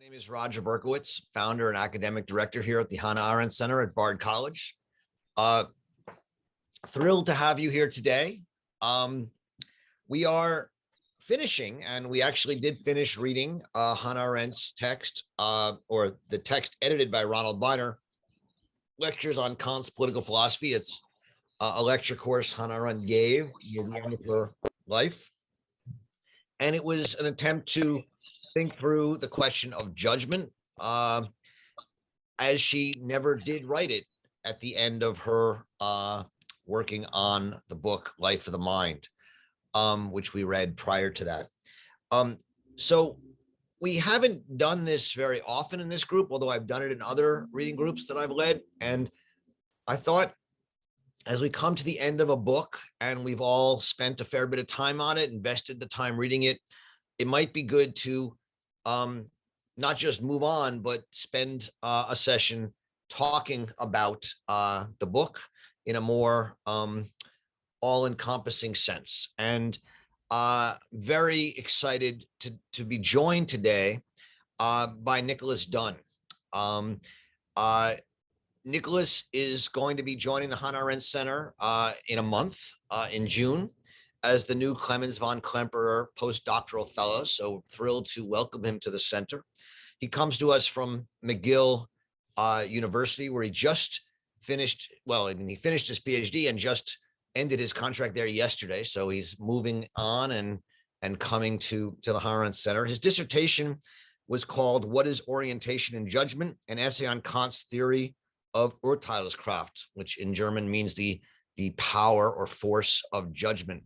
My name is Roger Berkowitz, founder and academic director here at the Hannah Arendt Center at Bard College. Thrilled to have you here today. We are finishing, and we actually did finish reading Hannah Arendt's text, or the text edited by Ronald Beiner, Lectures on Kant's Political Philosophy. It's a lecture course Hannah Arendt gave near the end of her life. And it was an attempt to think through the question of judgment, as she never did write it at the end of her working on the book Life of the Mind, which we read prior to that. So we haven't done this very often in this group, although I've done it in other reading groups that I've led. And I thought, as we come to the end of a book and we've all spent a fair bit of time on it, invested the time reading it, it might be good to not just move on, but spend a session talking about the book in a more all-encompassing sense. And very excited to be joined today by Nicholas Dunn. Nicholas is going to be joining the Hannah Arendt Center in a month, in June, as the new Clemens von Klemperer postdoctoral fellow. So thrilled to welcome him to the center. He comes to us from McGill University, where he just finished, he finished his PhD and just ended his contract there yesterday. So he's moving on and coming to the Hannah Arendt Center. His dissertation was called "What is Orientation in Judgment? An Essay on Kant's Theory of Urteilskraft," which in German means the power or force of judgment.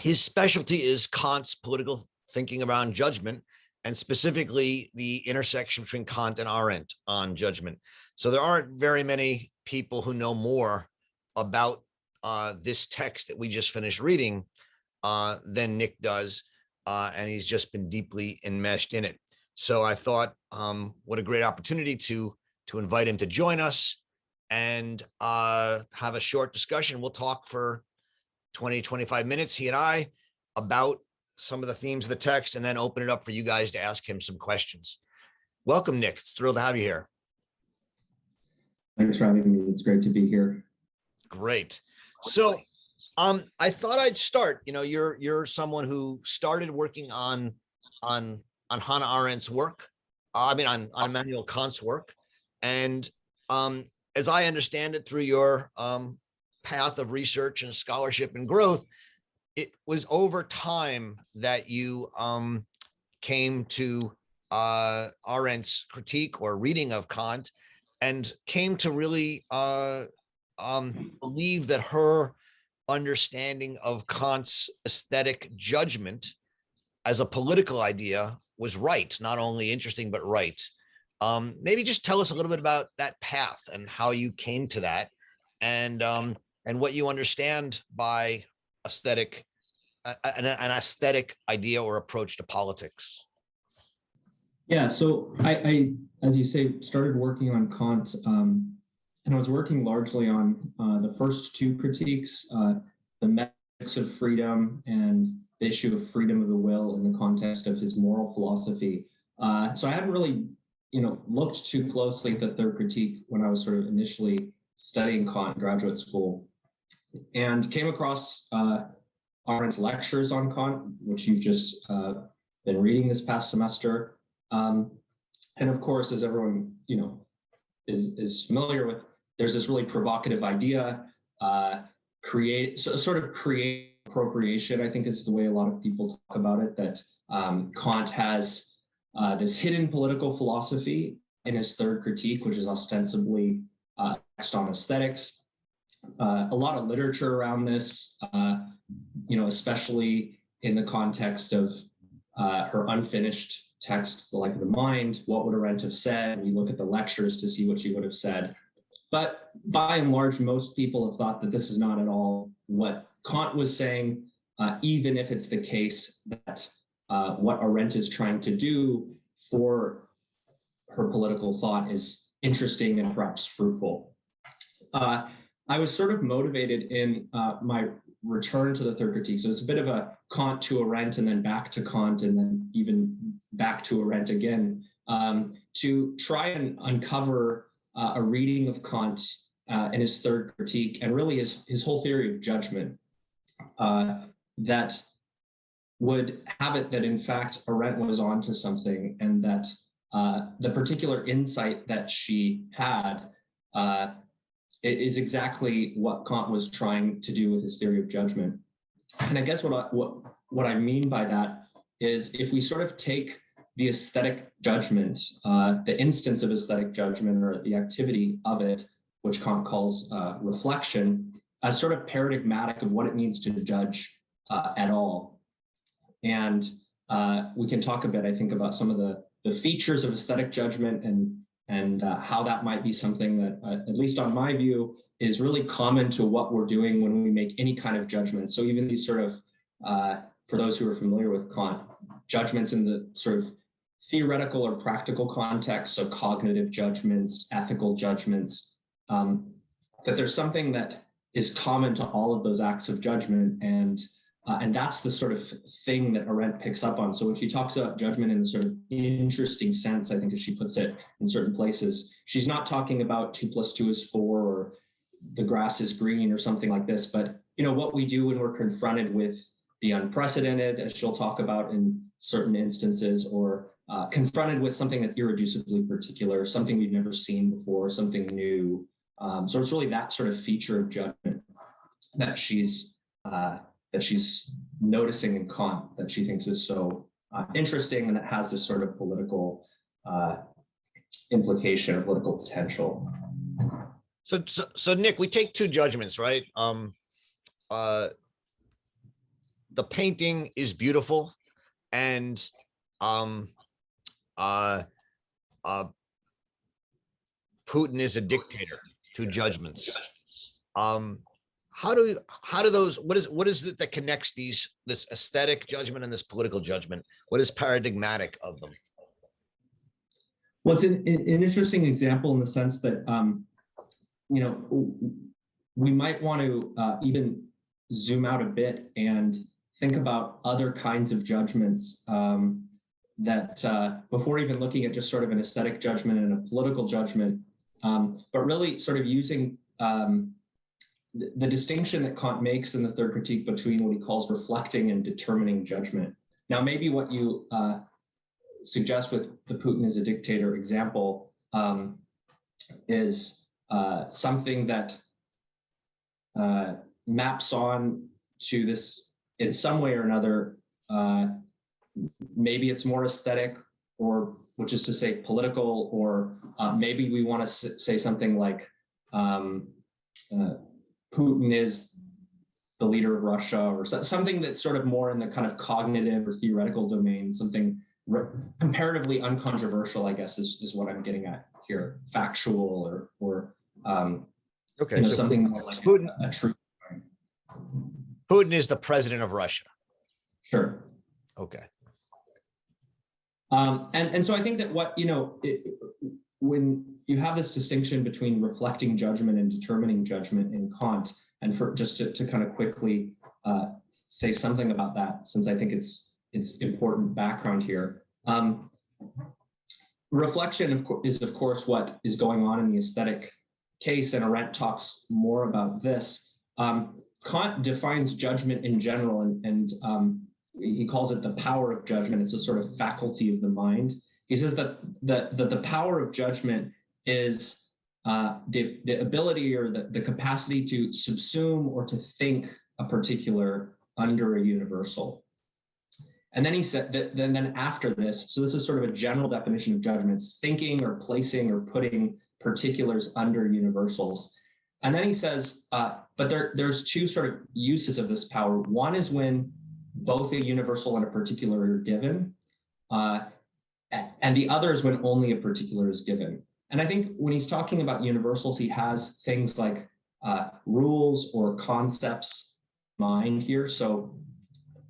His specialty is Kant's political thinking around judgment, and specifically the intersection between Kant and Arendt on judgment. So there aren't very many people who know more about this text that we just finished reading than Nick does, and he's just been deeply enmeshed in it. So I thought, what a great opportunity to invite him to join us and have a short discussion. We'll talk for 20, 25 minutes, he and I, about some of the themes of the text, and then open it up for you guys to ask him some questions. Welcome, Nick. It's thrilled to have you here. Thanks for having me. It's great to be here. Great. So I thought I'd start. You know, you're someone who started working on Hannah Arendt's work. On Immanuel Kant's work. And as I understand it, through your path of research and scholarship and growth, it was over time that you came to Arendt's critique or reading of Kant and came to really believe that her understanding of Kant's aesthetic judgment as a political idea was right, not only interesting, but right. Maybe just tell us a little bit about that path and how you came to that, and what you understand by aesthetic, an aesthetic idea or approach to politics. Yeah, so I as you say, started working on Kant, and I was working largely on the first two critiques, the methods of freedom and the issue of freedom of the will in the context of his moral philosophy. So I hadn't really looked too closely at the third critique when I was sort of initially studying Kant in graduate school, and came across Arendt's lectures on Kant, which you've just been reading this past semester. And of course, as everyone is familiar with, there's this really provocative idea, create appropriation, I think is the way a lot of people talk about it, that Kant has this hidden political philosophy in his third critique, which is ostensibly text on aesthetics. A lot of literature around this, especially in the context of her unfinished text, The Life of the Mind. What would Arendt have said? We look at the lectures to see what she would have said. But by and large, most people have thought that this is not at all what Kant was saying, even if it's the case that what Arendt is trying to do for her political thought is interesting and perhaps fruitful. I was sort of motivated in my return to the third critique. So it's a bit of a Kant to Arendt and then back to Kant and then even back to Arendt again, to try and uncover a reading of Kant in his third critique, and really his whole theory of judgment, that would have it that, in fact, Arendt was onto something, and that the particular insight that she had is exactly what Kant was trying to do with his theory of judgment. And I guess what I mean by that is, if we sort of take the aesthetic judgment, the instance of aesthetic judgment, or the activity of it, which Kant calls reflection, as sort of paradigmatic of what it means to judge at all. And we can talk a bit, I think, about some of the features of aesthetic judgment, and how that might be something that, at least on my view, is really common to what we're doing when we make any kind of judgment. So even these sort of, for those who are familiar with Kant, judgments in the sort of theoretical or practical context, so cognitive judgments, ethical judgments, that there's something that is common to all of those acts of judgment, and that's the sort of thing that Arendt picks up on. So when she talks about judgment in a sort of interesting sense, I think, as she puts it in certain places, she's not talking about 2 + 2 is 4, or the grass is green, or something like this. But, you know, what we do when we're confronted with the unprecedented, as she'll talk about in certain instances, or confronted with something that's irreducibly particular, something we've never seen before, something new. So it's really that sort of feature of judgment that she's noticing in Kant, that she thinks is so interesting, and that has this sort of political implication, or political potential. So Nick, we take 2 judgments, right? The painting is beautiful, and Putin is a dictator. 2 judgments. How do those, what is it that connects this aesthetic judgment and this political judgment? What is paradigmatic of them? Well, it's an interesting example in the sense that, you know, we might want to even zoom out a bit and think about other kinds of judgments, that before even looking at just sort of an aesthetic judgment and a political judgment, but really sort of using the distinction that Kant makes in the third critique between what he calls reflecting and determining judgment. Now, maybe what you suggest with the Putin is a dictator example is something that maps on to this in some way or another. Maybe it's more aesthetic, or which is to say political, or maybe we want to say something like Putin is the leader of Russia, or something that's sort of more in the kind of cognitive or theoretical domain, something comparatively uncontroversial, I guess, is what I'm getting at here, factual, or okay, you know, so something more like Putin, a truth. Putin is the president of Russia. Sure. Okay. And so I think that what, you know, when you have this distinction between reflecting judgment and determining judgment in Kant, and for just to kind of quickly say something about that, since I think it's important background here. Reflection is of course what is going on in the aesthetic case, and Arendt talks more about this. Kant defines judgment in general, and he calls it the power of judgment. It's a sort of faculty of the mind. He says that the power of judgment is the ability, or the capacity to subsume or to think a particular under a universal. And then he said that then after this, so this is sort of a general definition of judgments, thinking or placing or putting particulars under universals. And then he says, but there's 2 sort of uses of this power. One is when both a universal and a particular are given, and the other is when only a particular is given. And I think when he's talking about universals, he has things like rules or concepts in mind here. So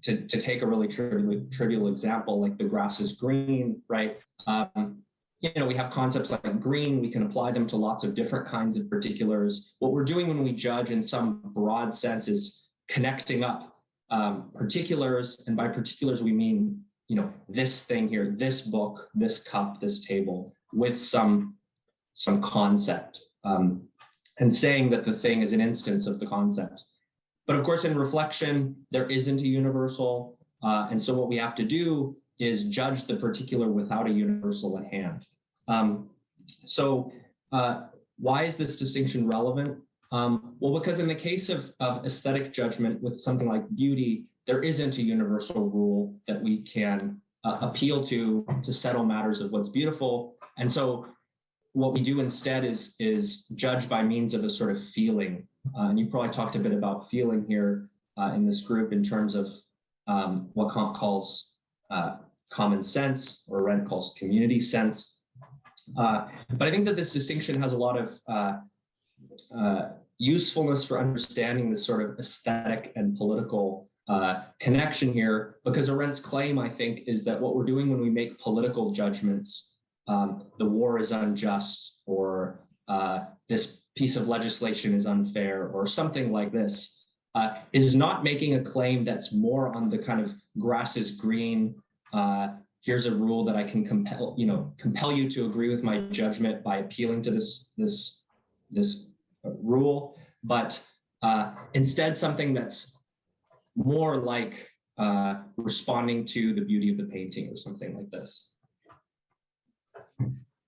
to take a really trivial example, like the grass is green, right? You know, we have concepts like green, we can apply them to lots of different kinds of particulars. What we're doing when we judge in some broad sense is connecting up particulars, and by particulars we mean this thing here, this book, this cup, this table, with some concept, and saying that the thing is an instance of the concept. But of course, in reflection, there isn't a universal. And so what we have to do is judge the particular without a universal at hand. So why is this distinction relevant? Well, because in the case of aesthetic judgment with something like beauty, there isn't a universal rule that we can appeal to settle matters of what's beautiful. And so what we do instead is judge by means of a sort of feeling. And you probably talked a bit about feeling here in this group in terms of what Kant calls common sense, or Arendt calls community sense. But I think that this distinction has a lot of usefulness for understanding this sort of aesthetic and political connection here, because Arendt's claim, I think, is that what we're doing when we make political judgments, the war is unjust, or this piece of legislation is unfair, or something like this, is not making a claim that's more on the kind of grass is green, here's a rule that I can compel you to agree with my judgment by appealing to this rule, but instead something that's more like responding to the beauty of the painting or something like this.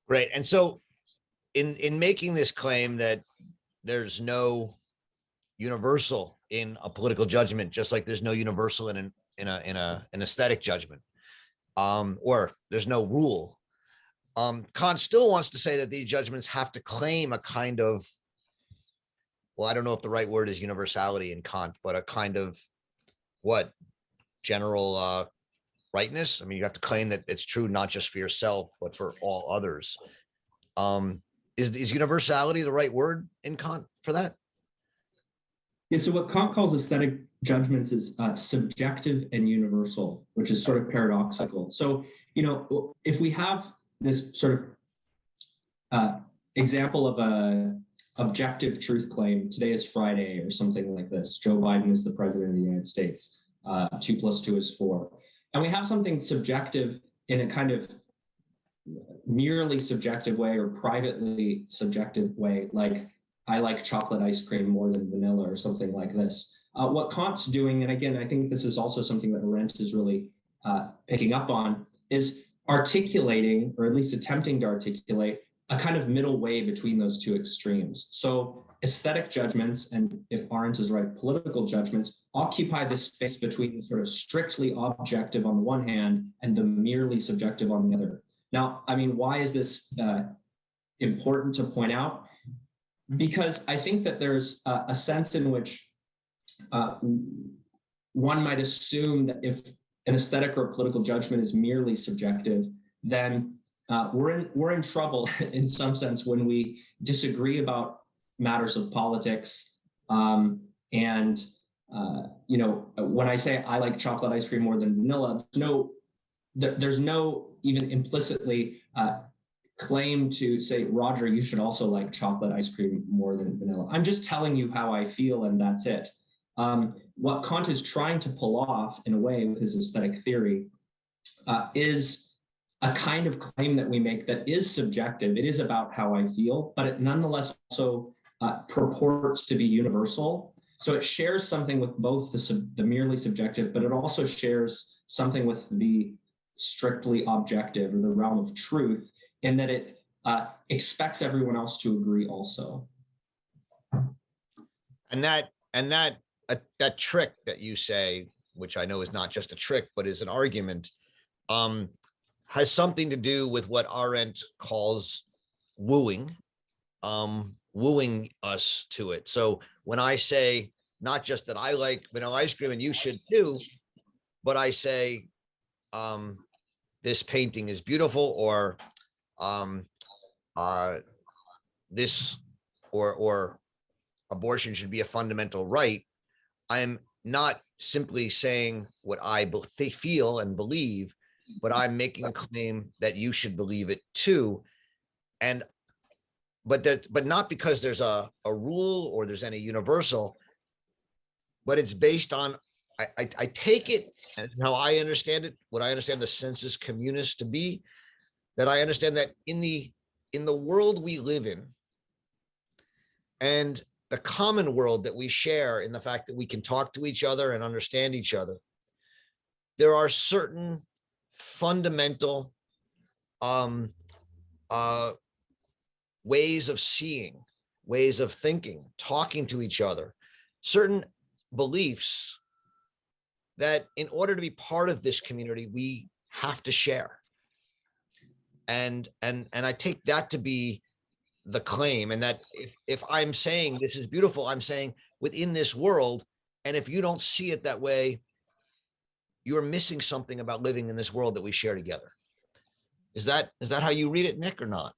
Great. And so in making this claim that there's no universal in a political judgment, just like there's no universal in an aesthetic judgment, or there's no rule, Kant still wants to say that these judgments have to claim a kind of, well, I don't know if the right word is universality in Kant, but a kind of what? General rightness? I mean, you have to claim that it's true not just for yourself, but for all others. Is universality the right word in Kant for that? Yeah, so what Kant calls aesthetic judgments is subjective and universal, which is sort of paradoxical. So, if we have this sort of example of a objective truth claim, today is Friday or something like this, Joe Biden is the president of the United States, 2 + 2 is 4. And we have something subjective in a kind of merely subjective way or privately subjective way, like I like chocolate ice cream more than vanilla or something like this. What Kant's doing, and again, I think this is also something that Arendt is really picking up on, is articulating, or at least attempting to articulate, a kind of middle way between those two extremes. So aesthetic judgments, and if Arendt is right, political judgments, occupy this space between the sort of strictly objective on the one hand and the merely subjective on the other. Now, I mean, why is this important to point out? Because I think that there's a sense in which one might assume that if an aesthetic or political judgment is merely subjective, then we're in trouble in some sense when we disagree about matters of politics. When I say I like chocolate ice cream more than vanilla, there's no even implicitly claim to say, Roger, you should also like chocolate ice cream more than vanilla. I'm just telling you how I feel, and that's it. What Kant is trying to pull off, in a way, with his aesthetic theory, is a kind of claim that we make that is subjective. It is about how I feel, but it nonetheless also purports to be universal. So it shares something with both the merely subjective, but it also shares something with the strictly objective, or the realm of truth, in that it expects everyone else to agree also. And that trick that you say, which I know is not just a trick, but is an argument, has something to do with what Arendt calls wooing, wooing us to it. So when I say, not just that I like vanilla ice cream and you should too, but I say, this painting is beautiful, or this, or abortion should be a fundamental right, I'm not simply saying what I feel and believe, but I'm making a claim that you should believe it too. And but not because there's a rule or there's any universal, but it's based on, I take it, and how I understand it, what I understand the sensus communis to be, that I understand that in the world we live in, and the common world that we share, in the fact that we can talk to each other and understand each other, there are certain fundamental ways of seeing, ways of thinking, talking to each other, certain beliefs that in order to be part of this community, we have to share. And I take that to be the claim. And that if I'm saying this is beautiful, I'm saying within this world, and if you don't see it that way, you're missing something about living in this world that we share together. Is that how you read it, Nick, or not?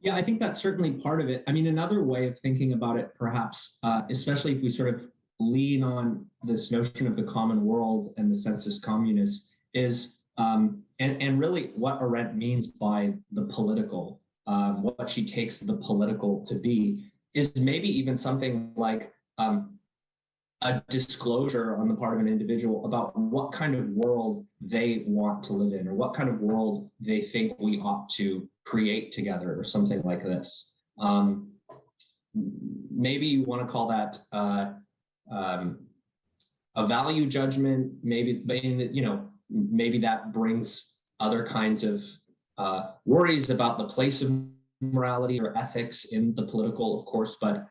Yeah, I think that's certainly part of it. I mean, another way of thinking about it, perhaps, especially if we sort of lean on this notion of the common world and the sensus communis, is, and really what Arendt means by the political, what she takes the political to be, is maybe even something like a disclosure on the part of an individual about what kind of world they want to live in, or what kind of world they think we ought to create together, or something like this. Maybe you want to call that a value judgment. Maybe, maybe that brings other kinds of worries about the place of morality or ethics in the political, of course, but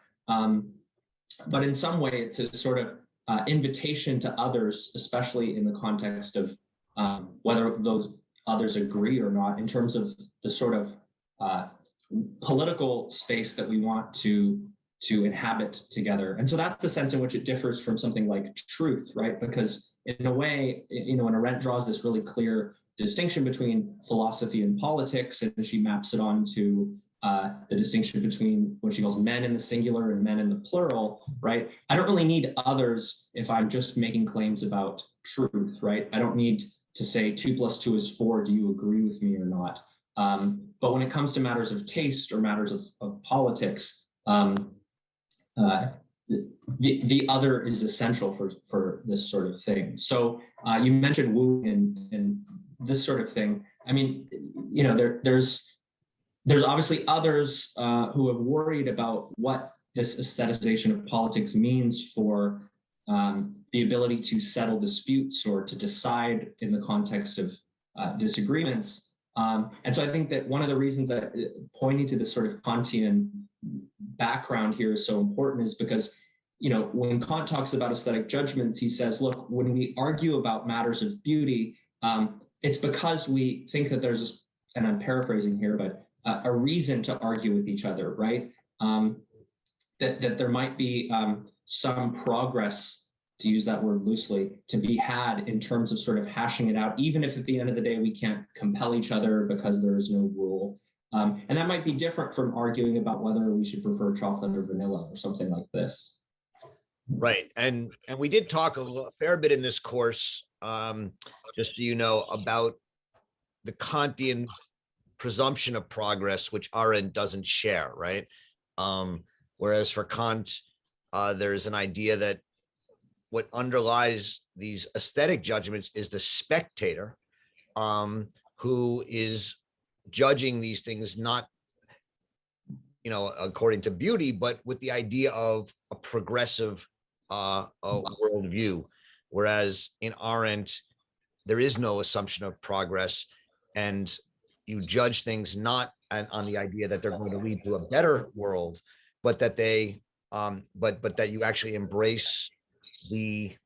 in some way it's a sort of invitation to others, especially in the context of whether those others agree or not, in terms of the sort of political space that we want to inhabit together. And so that's the sense in which it differs from something like truth, right? Because in a way, when Arendt draws this really clear distinction between philosophy and politics, and she maps it onto the distinction between what she calls men in the singular and men in the plural, right? I don't really need others if I'm just making claims about truth, right? I don't need to say 2 + 2 is 4. Do you agree with me or not? But when it comes to matters of taste or matters of politics, the other is essential for this sort of thing. So you mentioned wooing and this sort of thing. I mean, there's obviously others who have worried about what this aestheticization of politics means for the ability to settle disputes or to decide in the context of disagreements. And so I think that one of the reasons that pointing to this sort of Kantian background here is so important is because, when Kant talks about aesthetic judgments, he says, look, when we argue about matters of beauty, it's because we think that there's, and I'm paraphrasing here, but a reason to argue with each other, right? That there might be some progress, to use that word loosely, to be had in terms of sort of hashing it out, even if at the end of the day we can't compel each other because there is no rule. And that might be different from arguing about whether we should prefer chocolate or vanilla or something like this. Right. And we did talk a fair bit in this course, just so you know, about the Kantian presumption of progress, which Arendt doesn't share, right? Whereas for Kant, there's an idea that what underlies these aesthetic judgments is the spectator, who is judging these things not, according to beauty, but with the idea of a progressive worldview. Whereas in Arendt, there is no assumption of progress, and you judge things not on the idea that they're going to lead to a better world, but that they, but that you actually embrace the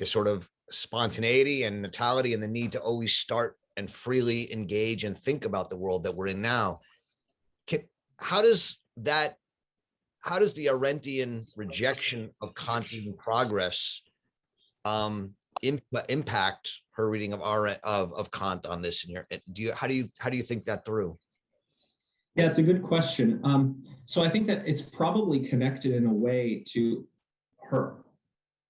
sort of spontaneity and natality and the need to always start and freely engage and think about the world that we're in now. How does the Arendtian rejection of Kantian progress impact her reading of Arendt of Kant on this? How do you think that through? Yeah, it's a good question. So I think that it's probably connected in a way to her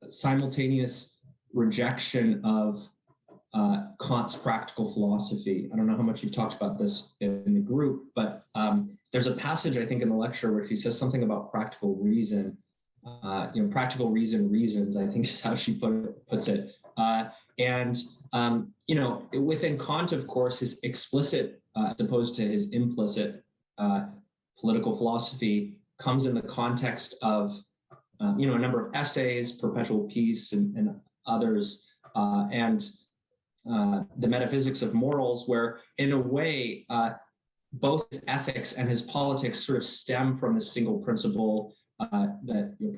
simultaneous rejection of Kant's practical philosophy. I don't know how much you've talked about this in the group, but there's a passage, I think, in the lecture where she says something about practical reason. practical reason reasons, I think is how she puts it. Within Kant, of course, his explicit, as opposed to his implicit political philosophy comes in the context of, a number of essays, Perpetual Peace and others, and the metaphysics of morals, where in a way, both his ethics and his politics sort of stem from this single principle that you're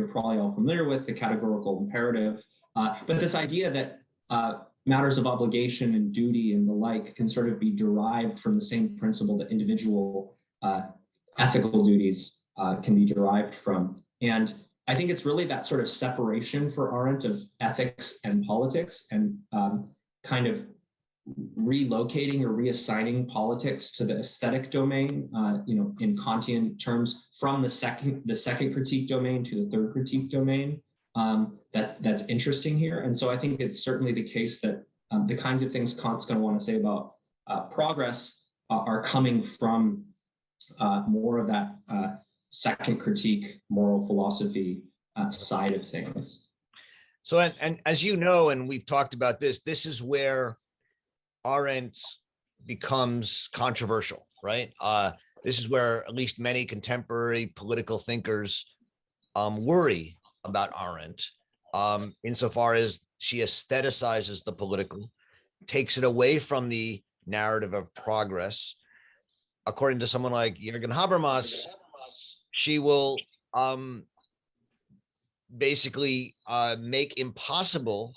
probably all familiar with, the categorical imperative. But this idea that matters of obligation and duty and the like can sort of be derived from the same principle that individual ethical duties can be derived from. And I think it's really that sort of separation for Arendt of ethics and politics, and kind of relocating or reassigning politics to the aesthetic domain, in Kantian terms, from the second critique domain to the third critique domain. That's interesting here. And so I think it's certainly the case that the kinds of things Kant's going to want to say about progress are coming from more of that second critique moral philosophy side of things. So, and as you know, and we've talked about this is where Arendt becomes controversial, right? This is where at least many contemporary political thinkers worry about Arendt, insofar as she aestheticizes the political, takes it away from the narrative of progress. According to someone like Jürgen Habermas, she will basically make impossible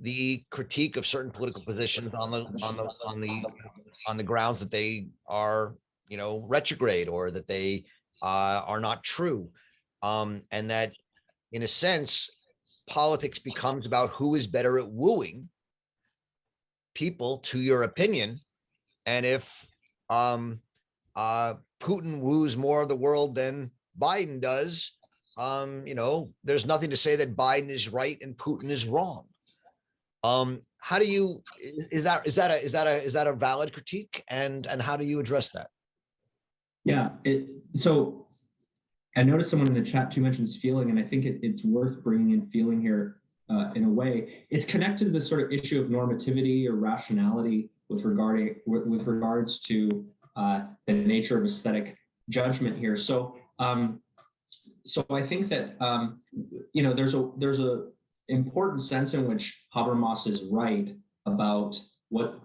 the critique of certain political positions on the grounds that they are, retrograde, or that they are not true, and that, in a sense, politics becomes about who is better at wooing people to your opinion. And if Putin woos more of the world than Biden does, there's nothing to say that Biden is right and Putin is wrong. How do you, is that a valid critique, and how do you address that? Yeah. So I noticed someone in the chat too mentions feeling, and I think it's worth bringing in feeling here in a way. It's connected to this sort of issue of normativity or rationality with regards to the nature of aesthetic judgment here. So I think that there's a important sense in which Habermas is right about what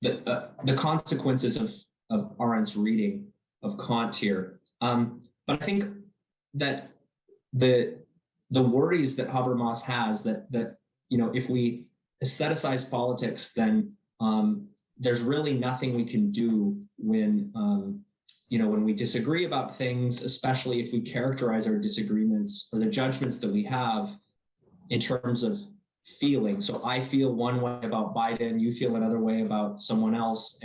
the consequences of Arendt's reading of Kant here. But I think that the worries that Habermas has that if we aestheticize politics, then there's really nothing we can do when when we disagree about things, especially if we characterize our disagreements or the judgments that we have in terms of feeling. So I feel one way about Biden, you feel another way about someone else,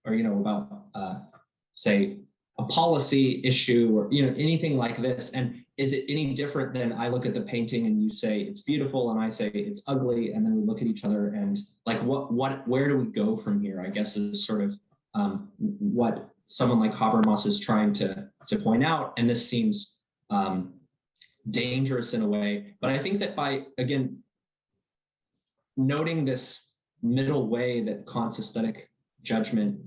or about say a policy issue, or anything like this. And is it any different than I look at the painting and you say it's beautiful and I say it's ugly, and then we look at each other and like where do we go from here, I guess, is sort of what someone like Habermas is trying to point out. And this seems dangerous in a way. But I think that by, again, noting this middle way that Kant's aesthetic judgment,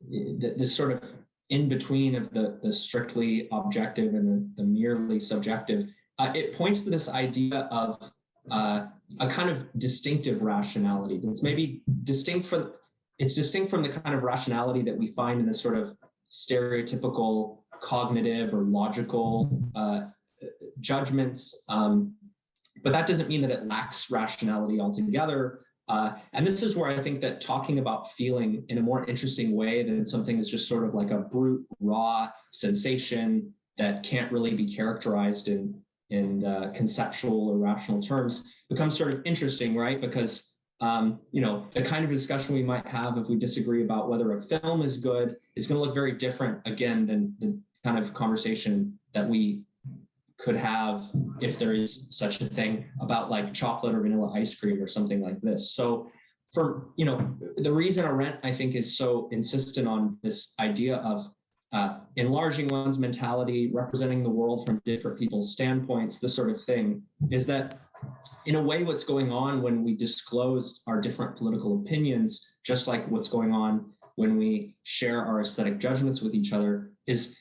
this sort of in between of the strictly objective and the merely subjective, it points to this idea of a kind of distinctive rationality that's maybe distinct from the kind of rationality that we find in this sort of stereotypical cognitive or logical judgments. But that doesn't mean that it lacks rationality altogether. And this is where I think that talking about feeling in a more interesting way than something that's just sort of like a brute, raw sensation that can't really be characterized in conceptual or rational terms becomes sort of interesting, right? Because the kind of discussion we might have if we disagree about whether a film is good is going to look very different, again, than the kind of conversation that we could have if there is such a thing about like chocolate or vanilla ice cream or something like this. So for, the reason Arendt, I think, is so insistent on this idea of enlarging one's mentality, representing the world from different people's standpoints, this sort of thing, is that in a way what's going on when we disclose our different political opinions, just like what's going on when we share our aesthetic judgments with each other, is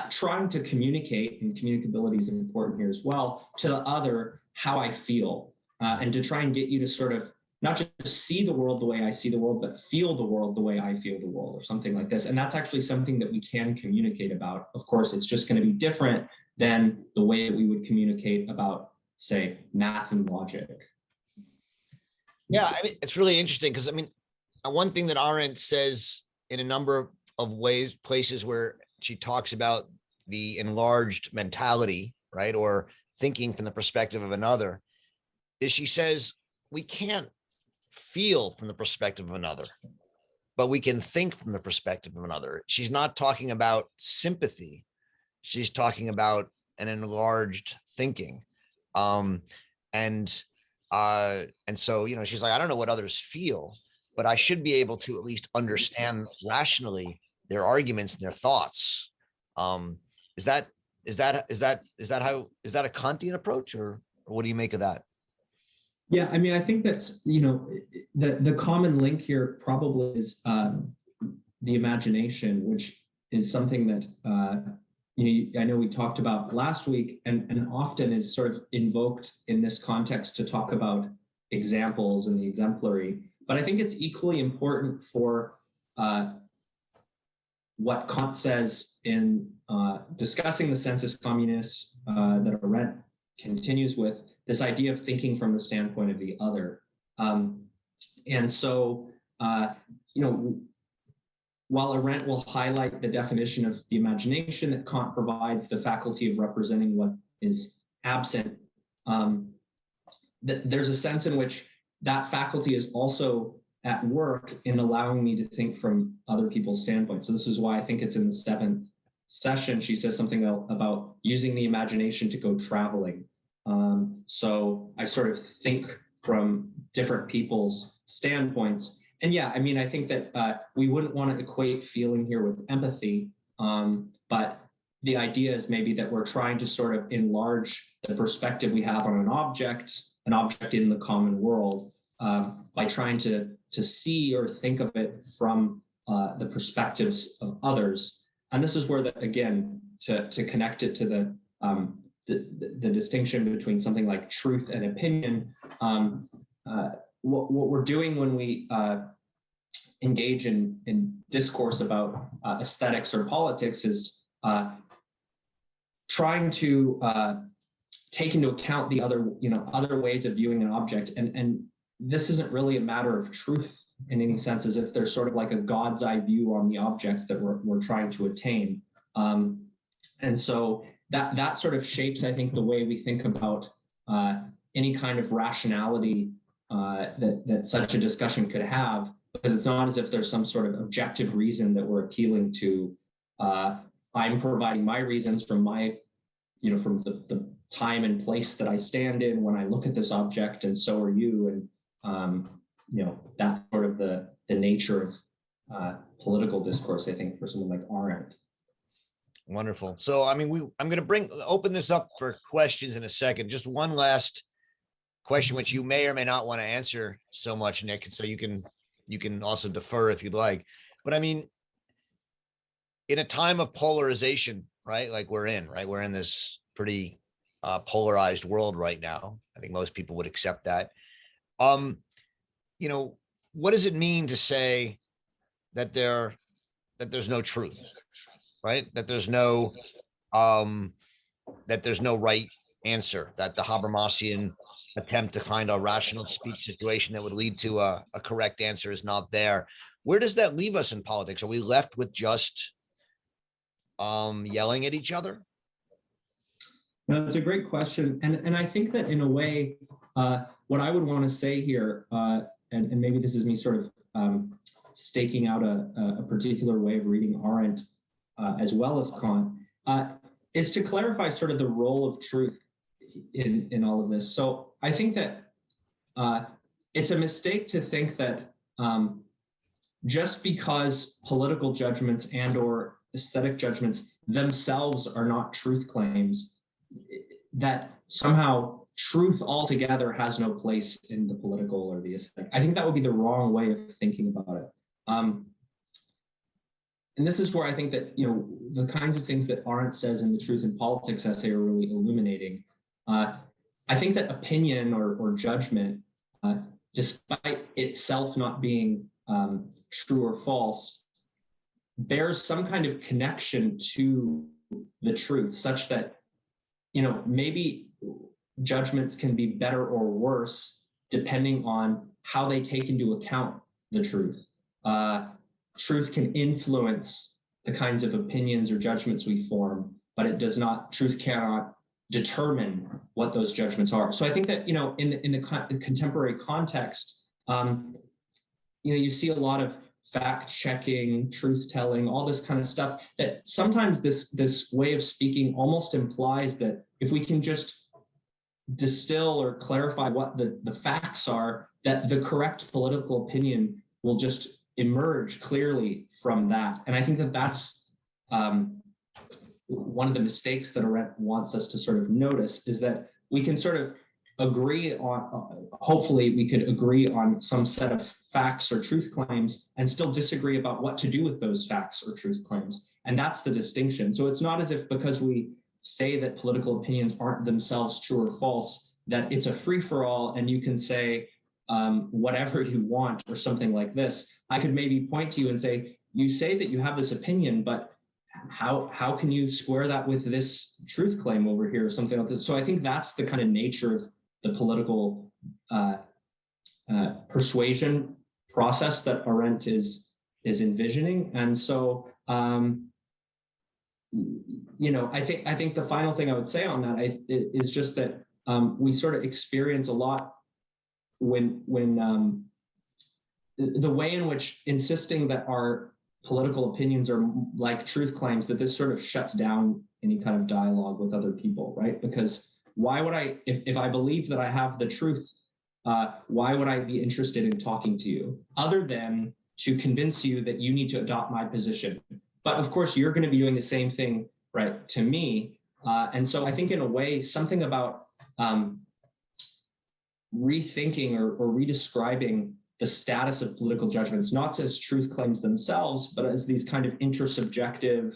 trying to communicate, and communicability is important here as well, to the other how I feel, and to try and get you to sort of not just see the world the way I see the world, but feel the world the way I feel the world, or something like this. And that's actually something that we can communicate about. Of course, it's just going to be different than the way that we would communicate about, say, math and logic. Yeah, I mean, it's really interesting because, I mean, one thing that Arendt says in a number of ways, places where she talks about the enlarged mentality, right, or thinking from the perspective of another, is she says we can't feel from the perspective of another, but we can think from the perspective of another. She's not talking about sympathy. She's talking about an enlarged thinking. And so, you know, she's like, I don't know what others feel, but I should be able to at least understand rationally their arguments and their thoughts. Is that a Kantian approach, or what do you make of that? Yeah, I mean, I think that's, you know, the common link here probably is the imagination, which is something that, you know, I know we talked about last week, and often is sort of invoked in this context to talk about examples and the exemplary. But I think it's equally important for what Kant says in discussing the sensus communis that Arendt continues with, this idea of thinking from the standpoint of the other. And so, you know, while Arendt will highlight the definition of the imagination that Kant provides, the faculty of representing what is absent, there's a sense in which that faculty is also at work in allowing me to think from other people's standpoints. So this is why I think it's in the 7th session, she says something about using the imagination to go traveling. So I sort of think from different people's standpoints. And yeah, I mean, I think that we wouldn't want to equate feeling here with empathy, but the idea is maybe that we're trying to sort of enlarge the perspective we have on an object in the common world, by trying to see or think of it from the perspectives of others. And this is where, again, to connect it to the distinction between something like truth and opinion, what we're doing when we engage in discourse about aesthetics or politics is trying to take into account the other ways of viewing an object, and this isn't really a matter of truth in any sense, as if there's sort of like a God's eye view on the object that we're trying to attain. And so that sort of shapes, I think, the way we think about any kind of rationality that such a discussion could have, because it's not as if there's some sort of objective reason that we're appealing to. I'm providing my reasons from my, from the time and place that I stand in when I look at this object, and so are you. And that's sort of the nature of political discourse, I think, for someone like Arendt. Wonderful. So, I mean, I'm going to open this up for questions in a second. Just one last question, which you may or may not want to answer so much, Nick. So you can also defer if you'd like. But I mean, in a time of polarization, right? Like we're in this pretty polarized world right now. I think most people would accept that. What does it mean to say that there's no truth, right? That there's no right answer, that the Habermasian attempt to find a rational speech situation that would lead to a correct answer is not there. Where does that leave us in politics? Are we left with just yelling at each other? No, that's a great question. And I think that in a way, what I would want to say here, and maybe this is me sort of staking out a particular way of reading Arendt as well as Kant, is to clarify sort of the role of truth in all of this. So I think that it's a mistake to think that just because political judgments and or aesthetic judgments themselves are not truth claims, that somehow truth altogether has no place in the political or the aesthetic. I think that would be the wrong way of thinking about it. And this is where I think that, you know, the kinds of things that Arendt says in the Truth in Politics essay are really illuminating. I think that opinion or judgment, despite itself not being true or false, bears some kind of connection to the truth, such that, you know, maybe judgments can be better or worse depending on how they take into account the truth. Truth can influence the kinds of opinions or judgments we form, but it does not, truth cannot determine what those judgments are. So I think that, you know, in the contemporary context, you know, you see a lot of fact checking, truth telling, all this kind of stuff, that sometimes this way of speaking almost implies that if we can just distill or clarify what the facts are, that the correct political opinion will just emerge clearly from that. And I think that that's one of the mistakes that Arendt wants us to sort of notice, is that we can sort of agree on, hopefully we could agree on some set of facts or truth claims and still disagree about what to do with those facts or truth claims. And that's the distinction. So it's not as if because we say that political opinions aren't themselves true or false, that it's a free-for-all and you can say whatever you want or something like this. I could maybe point to you and say, you say that you have this opinion, but how can you square that with this truth claim over here or something like this? So I think that's the kind of nature of the political persuasion process that Arendt is envisioning. And so, you know, I think the final thing I would say on that is just that we sort of experience a lot when the way in which insisting that our political opinions are like truth claims, that this sort of shuts down any kind of dialogue with other people, right? Because why would I, if I believe that I have the truth, why would I be interested in talking to you other than to convince you that you need to adopt my position? But of course, you're going to be doing the same thing, right, to me. And so I think in a way, something about rethinking or redescribing the status of political judgments, not as truth claims themselves, but as these kind of intersubjective,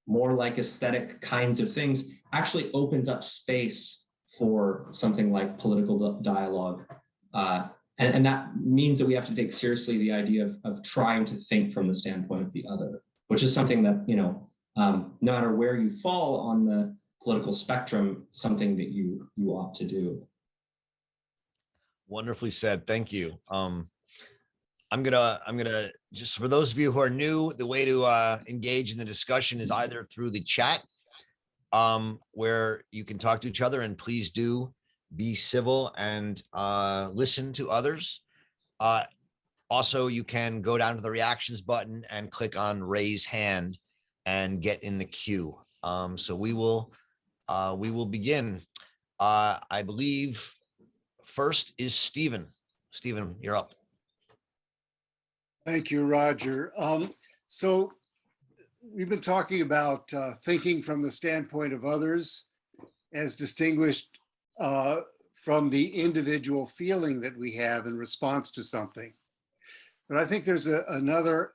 more like aesthetic kinds of things, actually opens up space for something like political dialogue. And that means that we have to take seriously the idea of trying to think from the standpoint of the other, which is something that, you know, no matter where you fall on the political spectrum, something that you ought to do. Wonderfully said. Thank you. I'm gonna just, for those of you who are new, the way to engage in the discussion is either through the chat, where you can talk to each other, and please do be civil and listen to others. Also, you can go down to the reactions button and click on raise hand and get in the queue. So we will begin. I believe first is Stephen. Stephen, you're up. Thank you, Roger. So we've been talking about thinking from the standpoint of others as distinguished from the individual feeling that we have in response to something. But I think there's another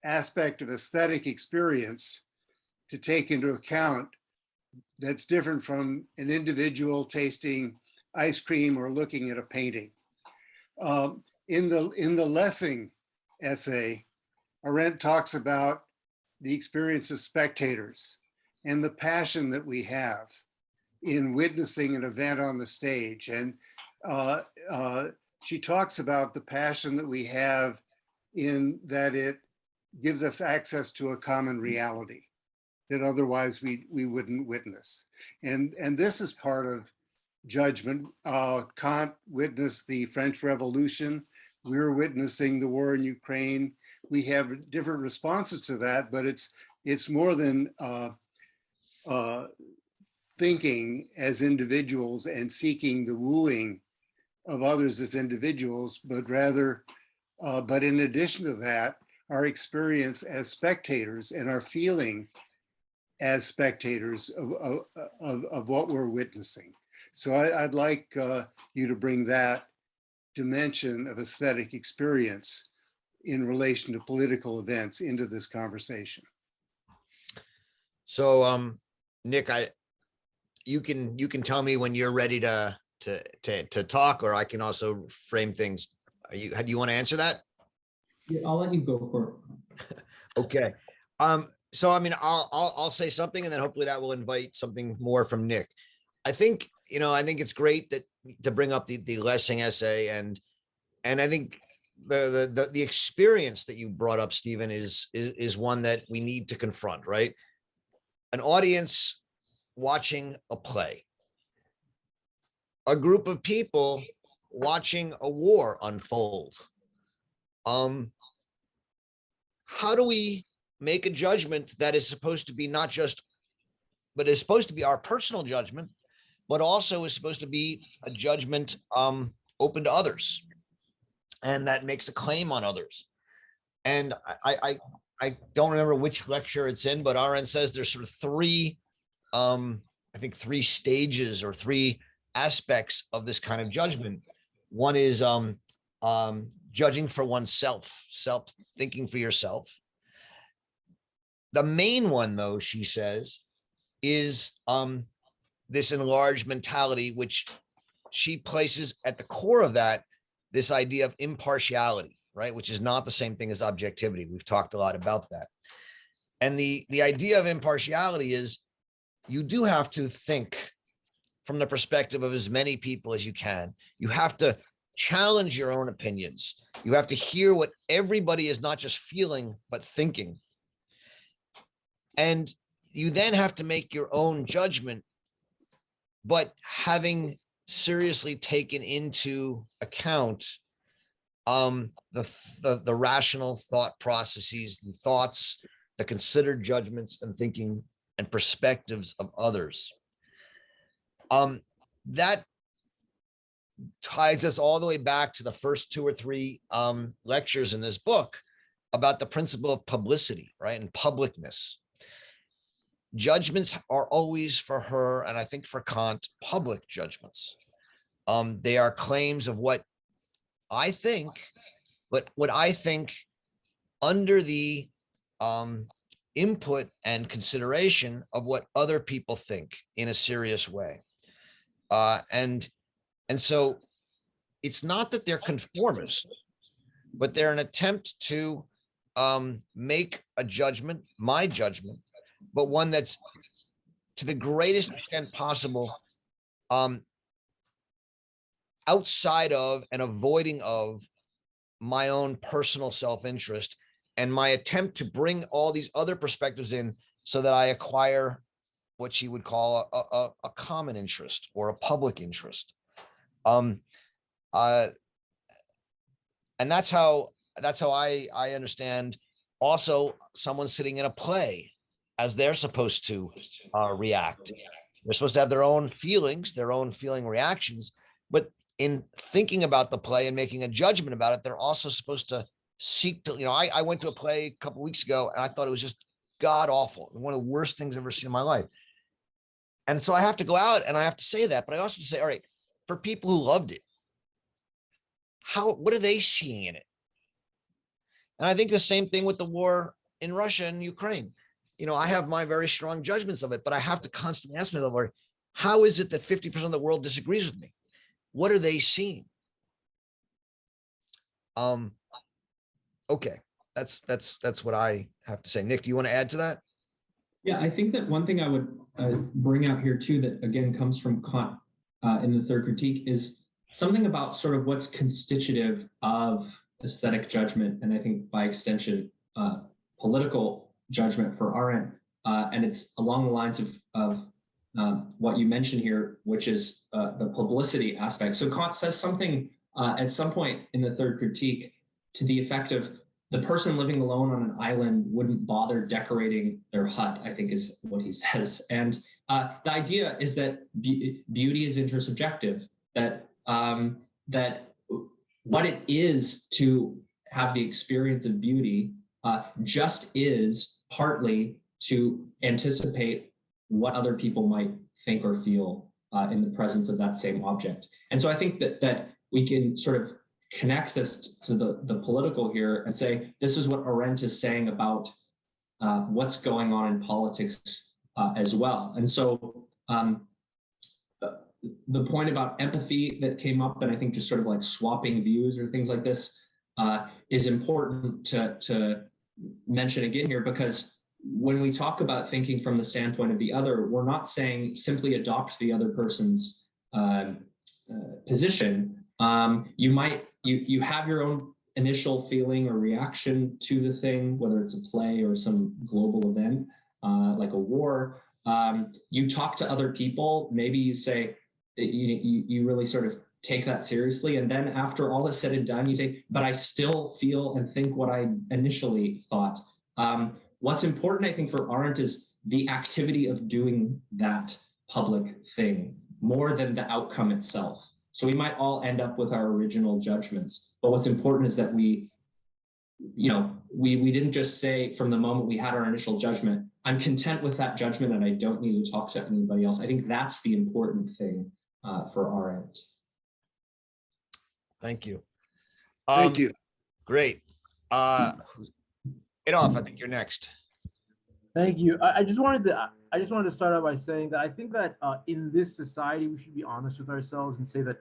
aspect of aesthetic experience to take into account that's different from an individual tasting ice cream or looking at a painting. In the Lessing essay, Arendt talks about the experience of spectators and the passion that we have in witnessing an event on the stage. And she talks about the passion that we have in that it gives us access to a common reality that otherwise we wouldn't witness. And this is part of judgment. Kant witnessed the French Revolution. We're witnessing the war in Ukraine. We have different responses to that, but it's more than thinking as individuals and seeking the wooing of others as individuals, but rather But in addition to that, our experience as spectators and our feeling as spectators of what we're witnessing. So I'd like you to bring that dimension of aesthetic experience in relation to political events into this conversation. So, Nick, you can tell me when you're ready to talk, or I can also frame things. Do you want to answer that? Yeah, I'll let you go for it. Okay. So I mean, I'll say something, and then hopefully that will invite something more from Nick. I think it's great that to bring up the Lessing essay, and I think the experience that you brought up, Stephen, is one that we need to confront, right? An audience watching a play, a group of people watching a war unfold. How do we make a judgment that is supposed to be but is supposed to be our personal judgment, but also is supposed to be a judgment open to others, and that makes a claim on others? And I don't remember which lecture it's in, but Arendt says there's sort of three stages or three aspects of this kind of judgment. One is judging for oneself, thinking for yourself. The main one, though, she says, is this enlarged mentality, which she places at the core of that, this idea of impartiality, right? Which is not the same thing as objectivity. We've talked a lot about that. And the idea of impartiality is you do have to think from the perspective of as many people as you can. You have to challenge your own opinions. You have to hear what everybody is not just feeling, but thinking. And you then have to make your own judgment, but having seriously taken into account the rational thought processes, the thoughts, the considered judgments and thinking and perspectives of others. That ties us all the way back to the first two or three lectures in this book about the principle of publicity, right? And publicness. Judgments are always, for her, and I think for Kant, public judgments. They are claims of what I think, but what I think under the input and consideration of what other people think in a serious way. And so it's not that they're conformist, but they're an attempt to make a judgment, my judgment, but one that's to the greatest extent possible outside of and avoiding of my own personal self-interest, and my attempt to bring all these other perspectives in so that I acquire what she would call a common interest or a public interest. And that's how I understand also someone sitting in a play as they're supposed to react. They're supposed to have their own feelings, their own feeling reactions, but in thinking about the play and making a judgment about it, they're also supposed to seek to, I went to a play a couple of weeks ago and I thought it was just god awful. One of the worst things I've ever seen in my life. And so I have to go out and I have to say that, but I also say, all right, for people who loved it, what are they seeing in it? And I think the same thing with the war in Russia and Ukraine. I have my very strong judgments of it, but I have to constantly ask myself, how is it that 50% of the world disagrees with me? What are they seeing? Okay, that's what I have to say. Nick, do you want to add to that? Yeah, I think that one thing I would bring out here too, that again comes from Kant in the third critique, is something about sort of what's constitutive of aesthetic judgment, and I think by extension, political judgment for Arendt, and it's along the lines of what you mentioned here, which is the publicity aspect. So Kant says something at some point in the third critique to the effect of the person living alone on an island wouldn't bother decorating their hut, I think is what he says. And the idea is that beauty is intersubjective, that that what it is to have the experience of beauty just is partly to anticipate what other people might think or feel in the presence of that same object. And so I think that we can sort of connect this to the political here and say, this is what Arendt is saying about what's going on in politics as well. And so the point about empathy that came up, and I think just sort of like swapping views or things like this is important to mention again here, because when we talk about thinking from the standpoint of the other, we're not saying simply adopt the other person's position. You have your own initial feeling or reaction to the thing, whether it's a play or some global event like a war. You talk to other people. Maybe you say you really sort of take that seriously, and then after all is said and done, you say, "But I still feel and think what I initially thought." What's important, I think, for Arendt is the activity of doing that public thing more than the outcome itself. So we might all end up with our original judgments, but what's important is that we didn't just say from the moment we had our initial judgment, I'm content with that judgment and I don't need to talk to anybody else. I think that's the important thing for Arendt. Thank you. Thank you. Great. Adolf, I think you're next. Thank you. I just wanted to start out by saying that I think that in this society, we should be honest with ourselves and say that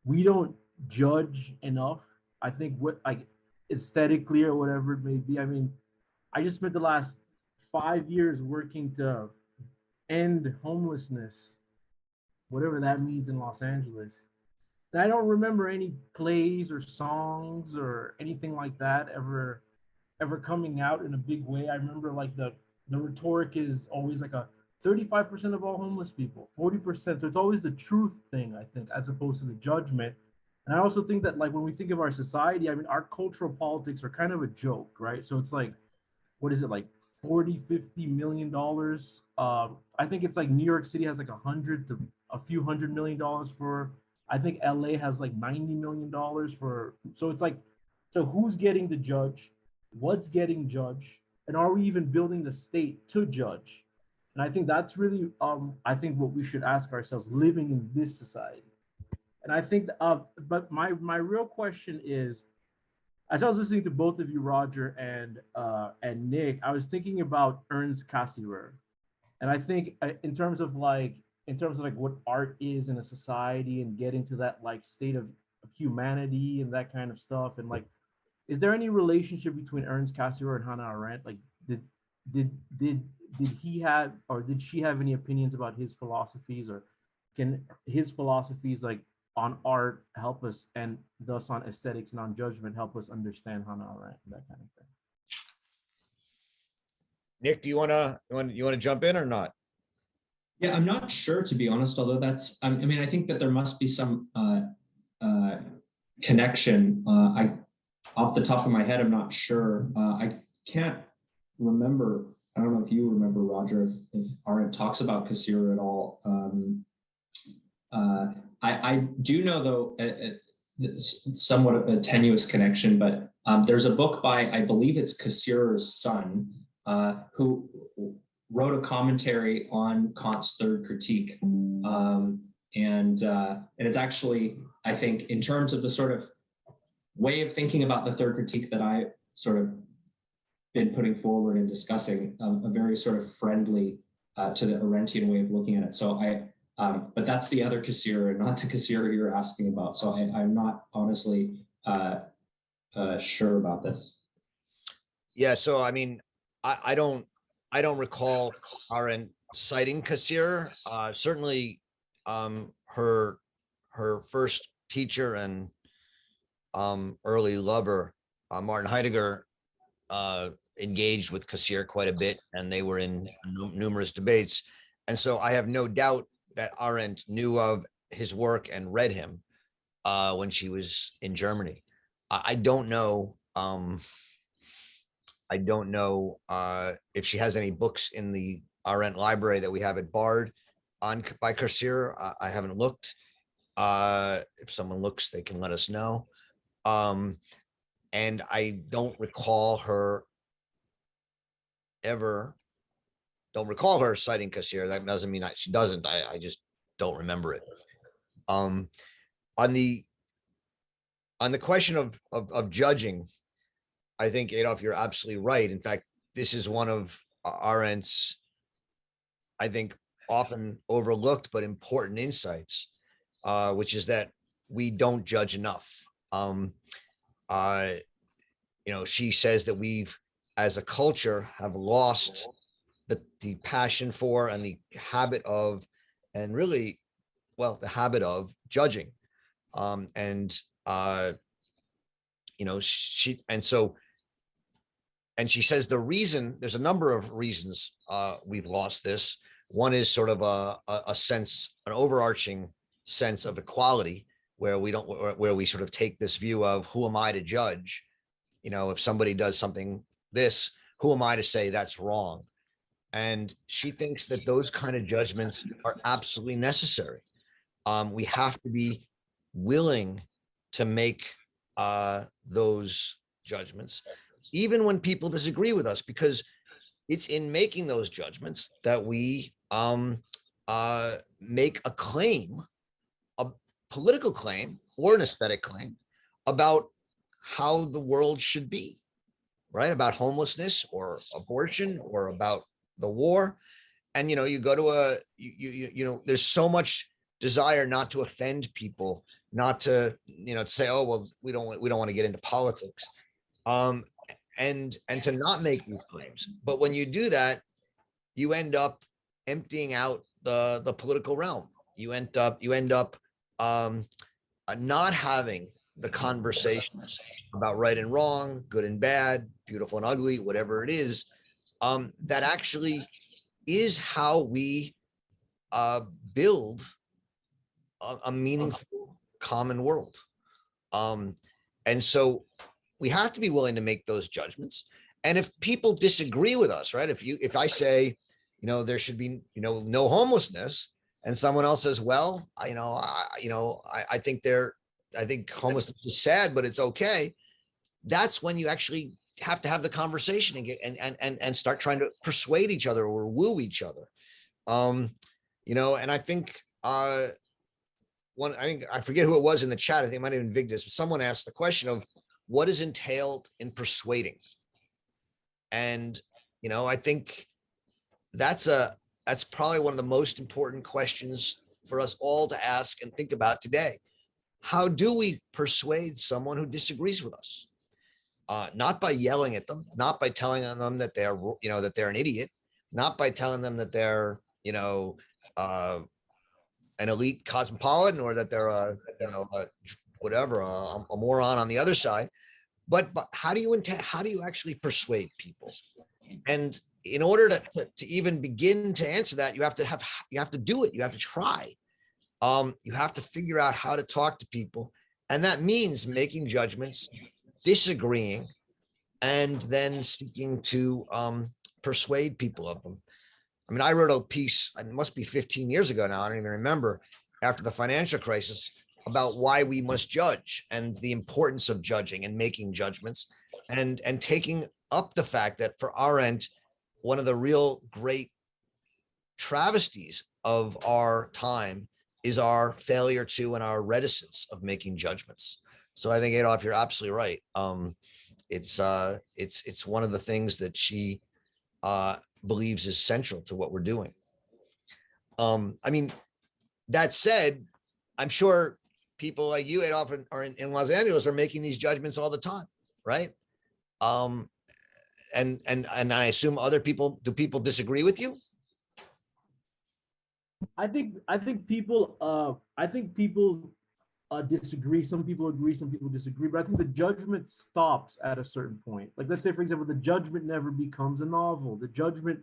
we don't judge enough. I think what, like, aesthetically or whatever it may be. I mean, I just spent the last 5 years working to end homelessness, whatever that means in Los Angeles. And I don't remember any plays or songs or anything like that ever coming out in a big way. I remember like the rhetoric is always like a 35% of all homeless people, 40%. So it's always the truth thing, I think, as opposed to the judgment. And I also think that, like, when we think of our society, I mean, our cultural politics are kind of a joke, right? So it's like, what is it, like 40, 50 million dollars? I think it's like New York City has like $100 to a few $100 million for, I think LA has like $90 million for, so it's like, so who's getting to judge? What's getting judged? And are we even building the state to judge? And I think that's really, I think what we should ask ourselves living in this society. And I think, but my real question is, as I was listening to both of you, Roger and Nick, I was thinking about Ernst Cassirer. And I think in terms of like what art is in a society and getting to that like state of humanity and that kind of stuff. And like, is there any relationship between Ernst Cassirer and Hannah Arendt? Like, did he have, or did she have any opinions about his philosophies, or can his philosophies like on art help us, and thus on aesthetics and on judgment help us understand Hannah Arendt and that kind of thing? Nick, do you want to jump in or not? Yeah, I'm not sure, to be honest, although that's, I mean, I think that there must be some connection. Off the top of my head, I'm not sure. I can't remember. I don't know if you remember, Roger, if Arendt talks about Cassirer at all. I do know, though, somewhat of a tenuous connection, but there's a book by, I believe it's Cassirer's son, who wrote a commentary on Kant's Third Critique. And it's actually, I think, in terms of the sort of way of thinking about the Third Critique that I sort of been putting forward and discussing, a very sort of friendly to the Arendtian way of looking at it. So but that's the other Cassirer, not the Cassirer you're asking about. So I'm not honestly sure about this. Yeah, so I mean, I don't recall Arendt citing Cassirer. Certainly, her first teacher and early lover, Martin Heidegger, engaged with Cassirer quite a bit, and they were in numerous debates. And so I have no doubt that Arendt knew of his work and read him when she was in Germany. I don't know if she has any books in the Arendt library that we have at Bard by Cassirer. I haven't looked. If someone looks, they can let us know. And I don't recall her citing Kassir. That doesn't mean she doesn't. I just don't remember it. On the question of judging, I think, Adolf, you're absolutely right. In fact, this is one of Arendt's, I think, often overlooked but important insights, which is that we don't judge enough. She says that we've, as a culture, have lost the passion for and the habit of, and really, well, the habit of judging. She says the reason, there's a number of reasons we've lost this. One is sort of a sense, an overarching sense of equality, where we sort of take this view of, who am I to judge? If somebody does something who am I to say that's wrong? And she thinks that those kind of judgments are absolutely necessary. We have to be willing to make those judgments, even when people disagree with us, because it's in making those judgments that we make a claim, a political claim or an aesthetic claim about how the world should be, right? About homelessness or abortion or about the war. And, you go to there's so much desire not to offend people, not to, to say, oh, well, we don't want to get into politics. And to not make these claims. But when you do that, you end up emptying out the political realm. You end up not having the conversation about right and wrong, good and bad, beautiful and ugly, whatever it is, that actually is how we build a meaningful common world. And so we have to be willing to make those judgments. And if people disagree with us, right? If I say, there should be, no homelessness, and someone else says, well, I think homelessness is sad, but it's okay. That's when you actually have to have the conversation and start trying to persuade each other or woo each other. And I think I forget who it was in the chat. I think it might have been Vigdis, but someone asked the question of what is entailed in persuading. And, I think that's probably one of the most important questions for us all to ask and think about today. How do we persuade someone who disagrees with us? Not by yelling at them, not by telling them that they're, that they're an idiot, not by telling them that they're, an elite cosmopolitan, or that they're a moron on the other side. But how do you actually persuade people? And in order to even begin to answer that, you have to do it. You have to try. You have to figure out how to talk to people. And that means making judgments, disagreeing, and then seeking to persuade people of them. I mean, I wrote a piece, it must be 15 years ago now, I don't even remember, after the financial crisis, about why we must judge and the importance of judging and making judgments, and taking up the fact that for Arendt, one of the real great travesties of our time is our failure to and our reticence of making judgments. So I think, Adolf, you're absolutely right. It's one of the things that she believes is central to what we're doing. I mean, that said, I'm sure people like you, Adolf, are in Los Angeles, are making these judgments all the time, right? And I assume other people, do people disagree with you? I think people disagree. Some people agree, some people disagree, but I think the judgment stops at a certain point. Like, let's say, for example, the judgment never becomes a novel. The judgment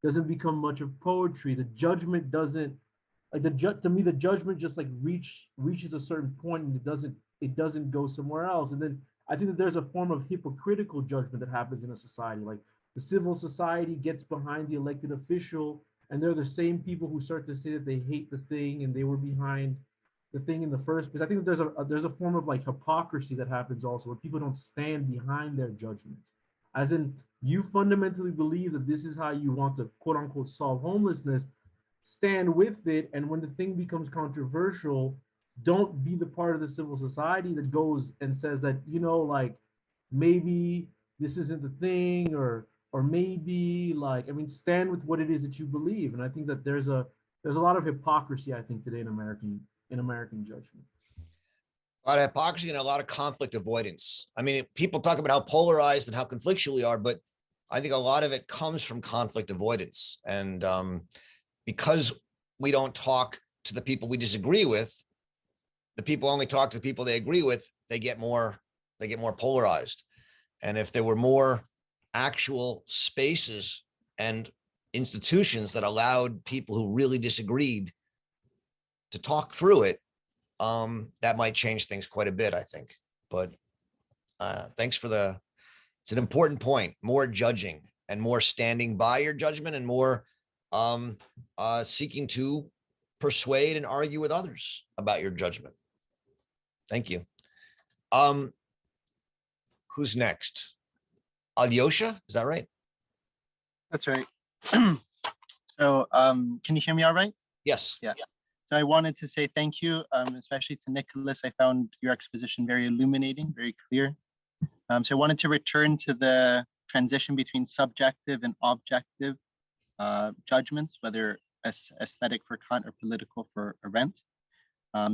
doesn't become much of poetry. The judgment doesn't, to me, the judgment just like reaches a certain point, and it doesn't go somewhere else. And then I think that there's a form of hypocritical judgment that happens in a society. Like, the civil society gets behind the elected official, and they're the same people who start to say that they hate the thing, and they were behind the thing in the first place. I think that there's a form of like hypocrisy that happens also where people don't stand behind their judgments. As in, you fundamentally believe that this is how you want to quote unquote solve homelessness, stand with it, and when the thing becomes controversial, don't be the part of the civil society that goes and says that, you know, like maybe this isn't the thing, or maybe like, I mean, stand with what it is that you believe. And I think that there's a lot of hypocrisy, I think, today in American judgment. A lot of hypocrisy and a lot of conflict avoidance. I mean, people talk about how polarized and how conflictual we are, but I think a lot of it comes from conflict avoidance. And because we don't talk to the people we disagree with, the people only talk to the people they agree with, they get more polarized. And if there were more actual spaces and institutions that allowed people who really disagreed to talk through it, that might change things quite a bit, I think. But thanks for it's an important point. More judging and more standing by your judgment and more seeking to persuade and argue with others about your judgment. Thank you. Who's next? Alyosha, is that right? That's right. So can you hear me all right? Yes. Yeah. So I wanted to say thank you, especially to Nicholas. I found your exposition very illuminating, very clear. So I wanted to return to the transition between subjective and objective judgments, whether aesthetic for Kant or political for Arendt.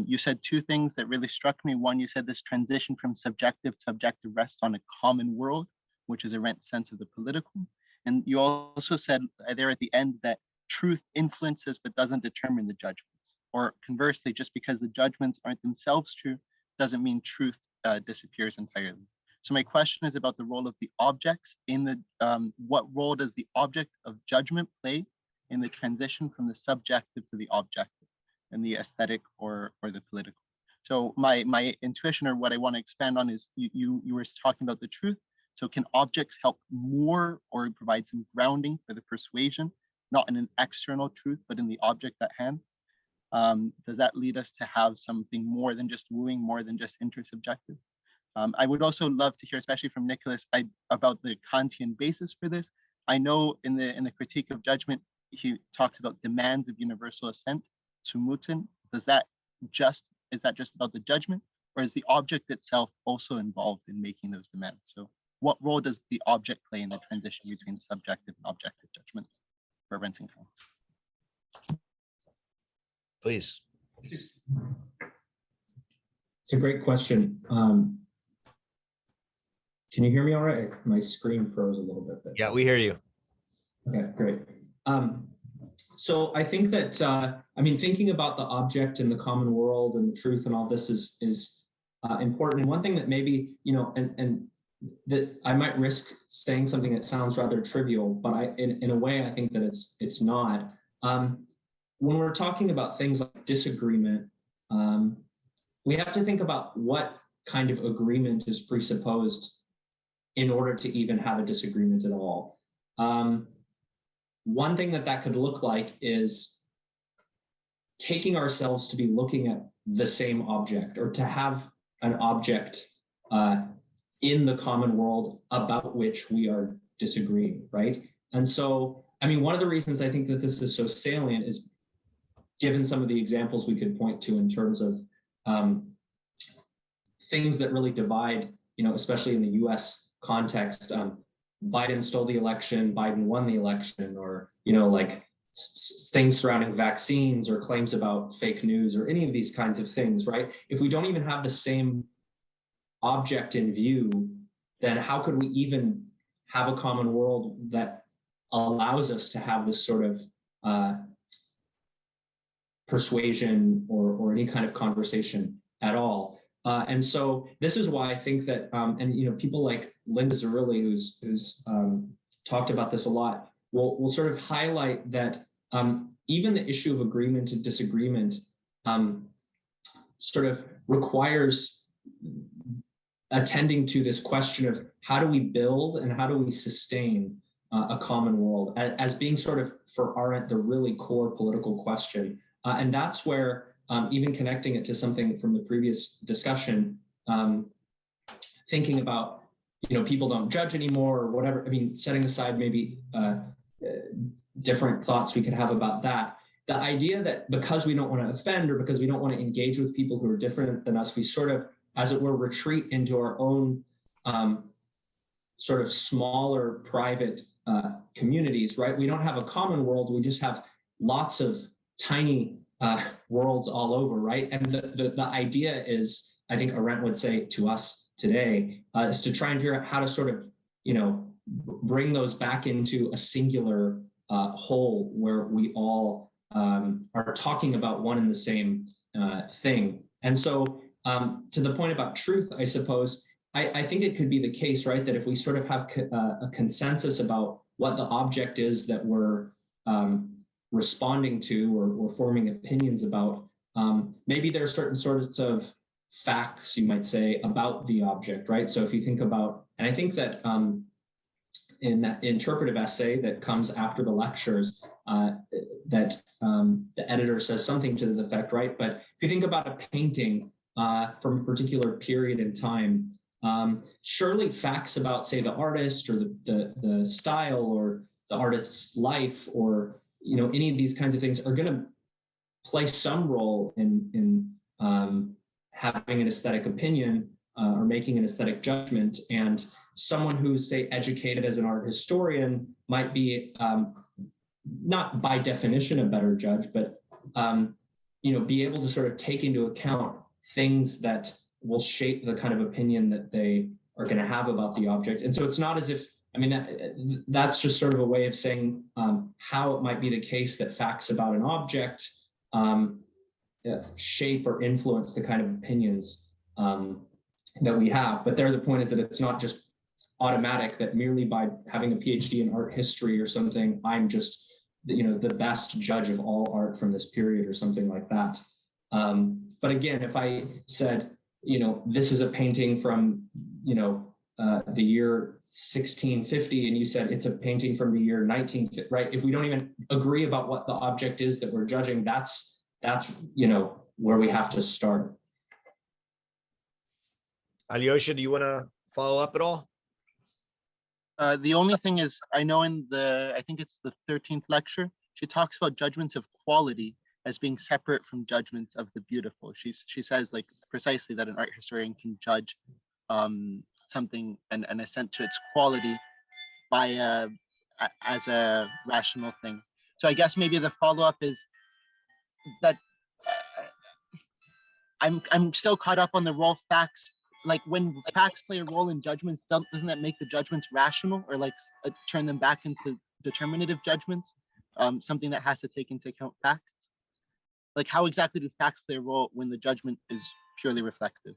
You said two things that really struck me. One, you said this transition from subjective to objective rests on a common world, which is Arendt's sense of the political. And you also said there at the end that truth influences but doesn't determine the judgments. Or conversely, just because the judgments aren't themselves true doesn't mean truth disappears entirely. So my question is about the role of the objects in the, what role does the object of judgment play in the transition from the subjective to the objective and the aesthetic or the political? So my intuition, or what I want to expand on, is you were talking about the truth. So can objects help more or provide some grounding for the persuasion, not in an external truth, but in the object at hand? Does that lead us to have something more than just wooing, more than just intersubjective? I would also love to hear, especially from Nicholas, about the Kantian basis for this. I know in the critique of judgment, he talks about demands of universal assent, zumuten. Is that just about the judgment, or is the object itself also involved in making those demands? So what role does the object play in the transition between subjective and objective judgments for Arendt and Kant? Please. It's a great question. Can you hear me all right? My screen froze a little bit. Yeah, we hear you. Okay, great. So I think that, I mean, thinking about the object and the common world and the truth and all this is important. And one thing that maybe, you know, and that I might risk saying something that sounds rather trivial, but in a way, I think that it's not. When we're talking about things like disagreement, we have to think about what kind of agreement is presupposed in order to even have a disagreement at all. One thing that could look like is taking ourselves to be looking at the same object, or to have an object in the common world about which we are disagreeing, right? And so, I mean, one of the reasons I think that this is so salient is given some of the examples we could point to in terms of things that really divide, you know, especially in the US context. Biden stole the election, Biden won the election, or, you know, like things surrounding vaccines or claims about fake news or any of these kinds of things, right? If we don't even have the same object in view, then how could we even have a common world that allows us to have this sort of persuasion or any kind of conversation at all? And so this is why I think that, and you know, people like Linda Zerilli, who's talked about this a lot, will sort of highlight that even the issue of agreement and disagreement sort of requires attending to this question of how do we build and how do we sustain a common world as being sort of, for Arendt, the really core political question. And that's where even connecting it to something from the previous discussion, thinking about, people don't judge anymore or whatever. I mean, setting aside maybe different thoughts we could have about that. The idea that because we don't want to offend or because we don't want to engage with people who are different than us, we sort of, as it were, retreat into our own sort of smaller private communities, right? We don't have a common world. We just have lots of tiny worlds all over, right? And the idea is, I think Arendt would say to us today, is to try and figure out how to sort of, bring those back into a singular whole where we all are talking about one and the same thing. And so to the point about truth, I suppose, I think it could be the case, right, that if we sort of have a consensus about what the object is that we're responding to or forming opinions about, maybe there are certain sorts of facts, you might say, about the object, right? So if you think about, and I think that in that interpretive essay that comes after the lectures, that the editor says something to this effect, right? But if you think about a painting from a particular period in time, surely facts about, say, the artist or the style or the artist's life or any of these kinds of things are going to play some role in having an aesthetic opinion or making an aesthetic judgment. And someone who's, say, educated as an art historian might be not by definition a better judge, but be able to sort of take into account things that will shape the kind of opinion that they are going to have about the object. And so it's not as if, that's just sort of a way of saying how it might be the case that facts about an object shape or influence the kind of opinions that we have. But there, the point is that it's not just automatic that merely by having a PhD in art history or something, I'm just, the best judge of all art from this period or something like that. But again, if I said, this is a painting from, the year 1650, and you said it's a painting from the year 1950, right? If we don't even agree about what the object is that we're judging, that's where we have to start. Alyosha, do you want to follow up at all? The only thing is, I know I think it's the 13th lecture, she talks about judgments of quality as being separate from judgments of the beautiful. She says, like, precisely that an art historian can judge something and assent to its quality by as a rational thing. So I guess maybe the follow-up is that I'm still caught up on the role facts. Like, when facts play a role in judgments, doesn't that make the judgments rational, or like turn them back into determinative judgments? Something that has to take into account facts. Like, how exactly do facts play a role when the judgment is purely reflective?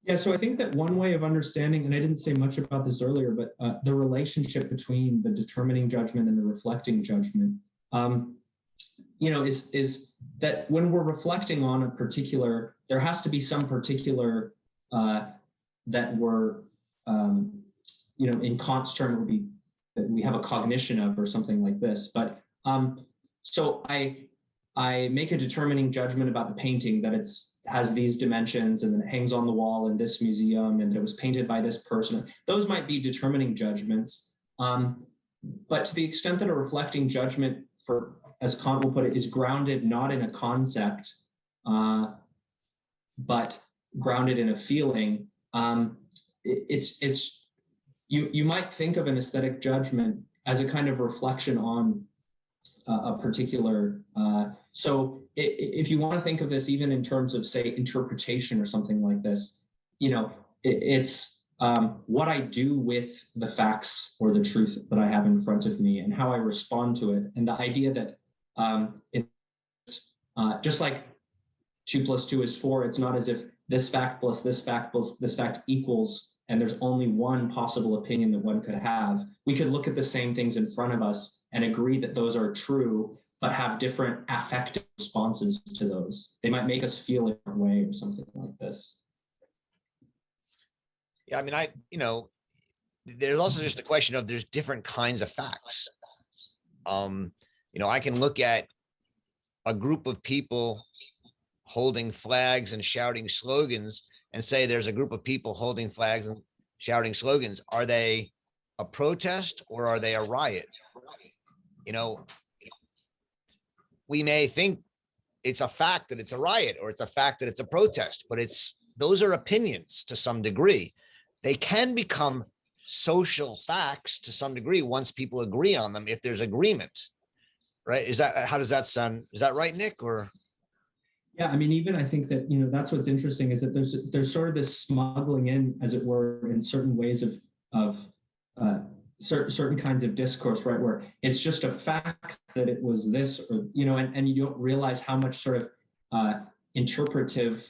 Yeah, so I think that one way of understanding, and I didn't say much about this earlier, but the relationship between the determining judgment and the reflecting judgment, is that when we're reflecting on a particular, there has to be some particular that we're, in Kant's term, it would be that we have a cognition of or something like this. But so I make a determining judgment about the painting, that has these dimensions and then it hangs on the wall in this museum and it was painted by this person. Those might be determining judgments. But to the extent that a reflecting judgment, as Kant will put it, is grounded not in a concept, but grounded in a feeling, you might think of an aesthetic judgment as a kind of reflection on a particular, so if you want to think of this even in terms of, say, interpretation or something like this, it's what I do with the facts or the truth that I have in front of me and how I respond to it. And the idea that just like 2 + 2 is 4, it's not as if this fact plus this fact plus this fact equals, and there's only one possible opinion that one could have. We could look at the same things in front of us and agree that those are true, but have different affective responses to those. They might make us feel a different way or something like this. Yeah, there's also just a question of there's different kinds of facts. I can look at a group of people holding flags and shouting slogans and say there's a group of people holding flags and shouting slogans, are they a protest or are they a riot? You know, we may think it's a fact that it's a riot or it's a fact that it's a protest, but those are opinions to some degree. They can become social facts to some degree once people agree on them, if there's agreement, right? How does that sound? Is that right, Nick? Or yeah, I mean, even I think that, that's what's interesting is that there's sort of this smuggling in, as it were, in certain ways of certain kinds of discourse, right, where it's just a fact that it was this, or and you don't realize how much sort of interpretive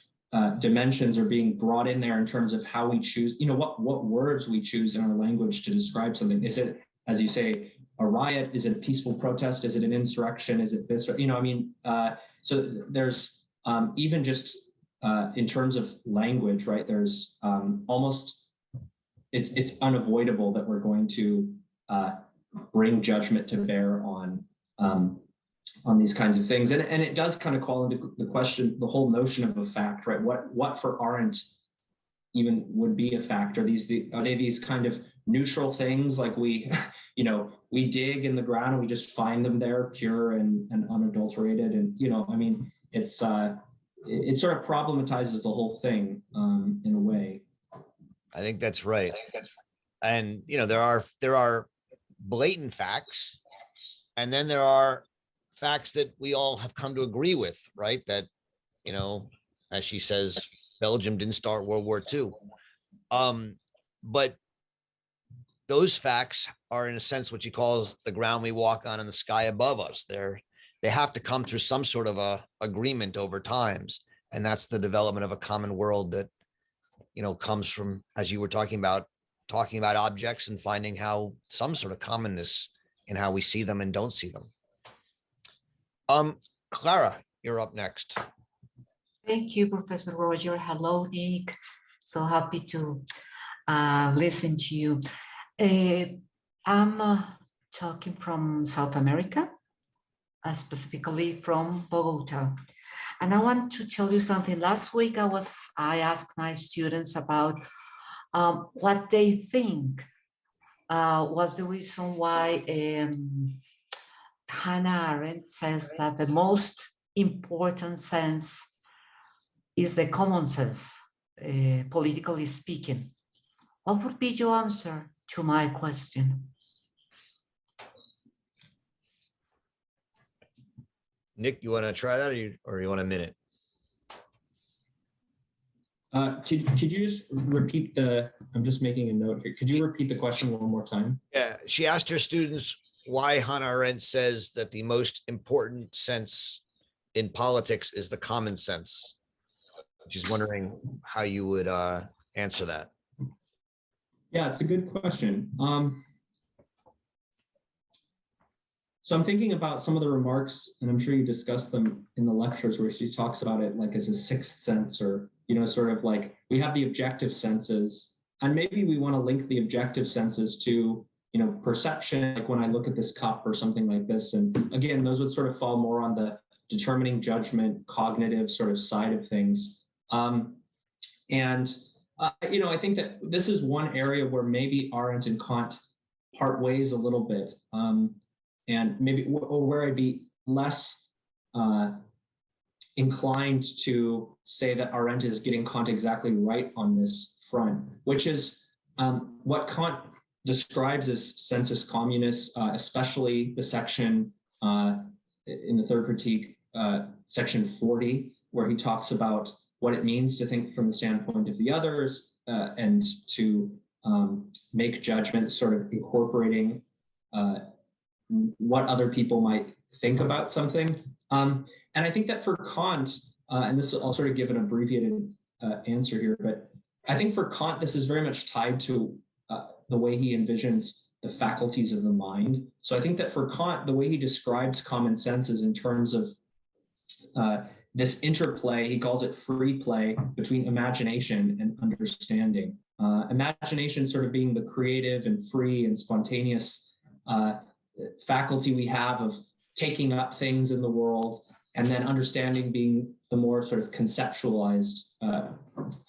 dimensions are being brought in there in terms of how we choose, what words we choose in our language to describe something. Is it, as you say, a riot? Is it a peaceful protest? Is it an insurrection? Is it this? So there's even just in terms of language, right? There's almost it's unavoidable that we're going to bring judgment to bear on these kinds of things, and it does kind of call into the question the whole notion of a fact, right? What for Arendt even would be a fact? Are they these kind of neutral things, like we we dig in the ground and we just find them there pure and unadulterated, and it sort of problematizes the whole thing in a way. I think that's right. And there are blatant facts, and then there are facts that we all have come to agree with, right? That, as she says, Belgium didn't start World War II. But those facts are, in a sense, what she calls the ground we walk on and the sky above us. They have to come through some sort of a agreement over times. And that's the development of a common world that, comes from, as you were talking about objects and finding how some sort of commonness in how we see them and don't see them. Clara, you're up next. Thank you, Professor Roger. Hello, Nick. So happy to listen to you. I'm talking from South America, specifically from Bogota. And I want to tell you something. Last week, I asked my students about what they think was the reason why Hannah Arendt says that the most important sense is the common sense, politically speaking. What would be your answer to my question? Nick, you want to try that, or you want a minute? Could you just repeat I'm just making a note here. Could you repeat the question one more time? Yeah, she asked her students why Hannah Arendt says that the most important sense in politics is the common sense. She's wondering how you would answer that. Yeah, it's a good question. So I'm thinking about some of the remarks, and I'm sure you discussed them in the lectures, where she talks about it like as a sixth sense, or, sort of like we have the objective senses, and maybe we want to link the objective senses to, perception, like when I look at this cup or something like this. And again, those would sort of fall more on the determining judgment, cognitive sort of side of things. I think that this is one area where maybe Arendt and Kant part ways a little bit. And maybe, or where I'd be less inclined to say that Arendt is getting Kant exactly right on this front, which is what Kant describes as sensus communis, especially the section in the third critique, section 40, where he talks about what it means to think from the standpoint of the others and to make judgments, sort of incorporating what other people might think about something. And I think that for Kant, and this I'll sort of give an abbreviated answer here, but I think for Kant, this is very much tied to the way he envisions the faculties of the mind. So I think that for Kant, the way he describes common sense is in terms of this interplay, he calls it free play, between imagination and understanding. Imagination sort of being the creative and free and spontaneous faculty we have of taking up things in the world and then understanding being the more sort of conceptualized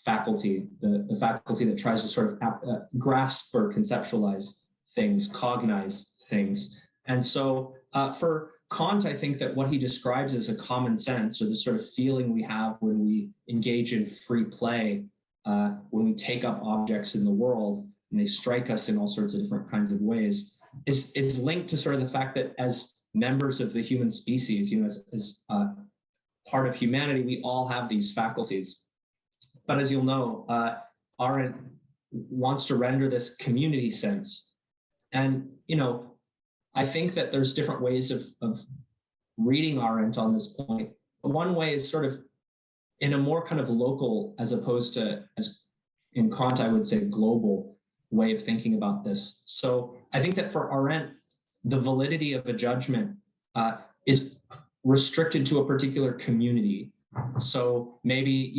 faculty, the faculty that tries to sort of grasp or conceptualize things, cognize things. And so for Kant, I think that what he describes as a common sense, or the sort of feeling we have when we engage in free play, when we take up objects in the world and they strike us in all sorts of different kinds of ways, is linked to sort of the fact that as members of the human species, as part of humanity, we all have these faculties. But as you'll know, Arendt wants to render this community sense. And, I think that there's different ways of reading Arendt on this point. One way is sort of in a more kind of local, as opposed to, as in Kant, I would say, global way of thinking about this. So I think that for Arendt, the validity of a judgment is restricted to a particular community. So maybe,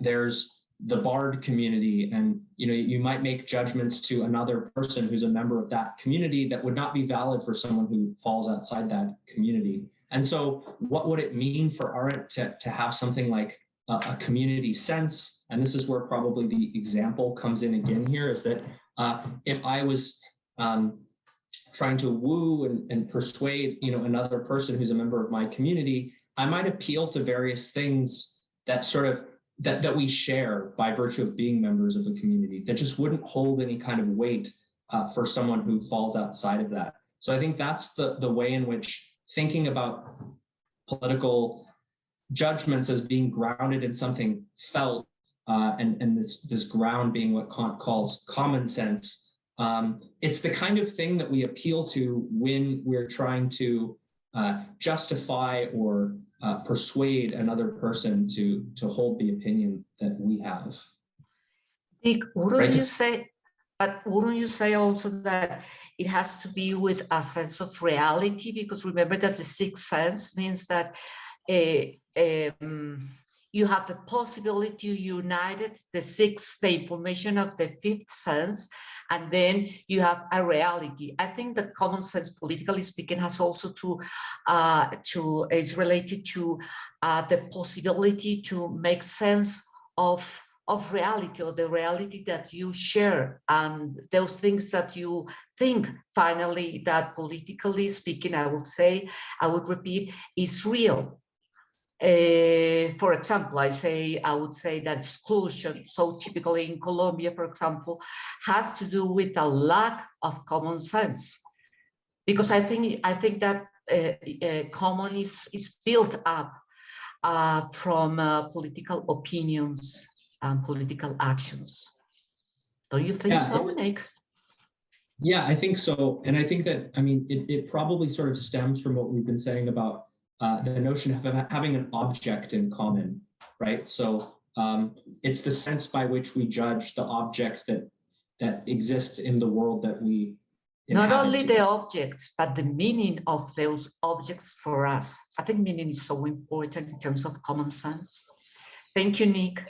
there's the Bard community, and you might make judgments to another person who's a member of that community that would not be valid for someone who falls outside that community. And so what would it mean for Arendt to have something like a community sense? And this is where probably the example comes in again here, is that if I was trying to woo and persuade another person who's a member of my community, I might appeal to various things that sort of that we share by virtue of being members of a community that just wouldn't hold any kind of weight for someone who falls outside of that. So I think that's the way in which thinking about political judgments as being grounded in something felt, and this ground being what Kant calls common sense. It's the kind of thing that we appeal to when we're trying to justify or persuade another person to hold the opinion that we have. Nick, wouldn't Right? you say, but wouldn't you say also that it has to be with a sense of reality? Because remember that the sixth sense means that you have the possibility to unite it, the information of the fifth sense, and then you have a reality. I think that common sense, politically speaking, has also is related to the possibility to make sense of reality, or the reality that you share, and those things that you think finally that politically speaking, I would repeat, is real. For example, I would say that exclusion, so typically in Colombia, for example, has to do with a lack of common sense, because I think that common is built up from political opinions and political actions. Don't you think so, Nick? Yeah, I think so. And I think that, it probably sort of stems from what we've been saying about the notion of having an object in common, right? So it's the sense by which we judge the object that exists in the world that we inhabit. Not only the objects, but the meaning of those objects for us. I think meaning is so important in terms of common sense. Thank you, Nick.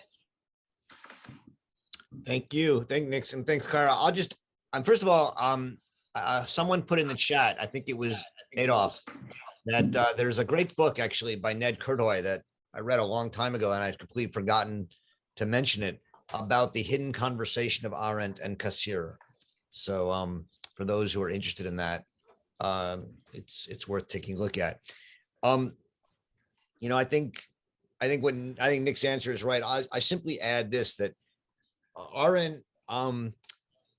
Thank you. Thank Nick, and thanks, Cara. I'll just, first of all, someone put in the chat, I think it was Adolf, that there's a great book actually by Ned Curtoy that I read a long time ago, and I'd completely forgotten to mention it, about the hidden conversation of Arendt and Cassirer. So for those who are interested in that, it's worth taking a look at. I think Nick's answer is right. I simply add this, that Arendt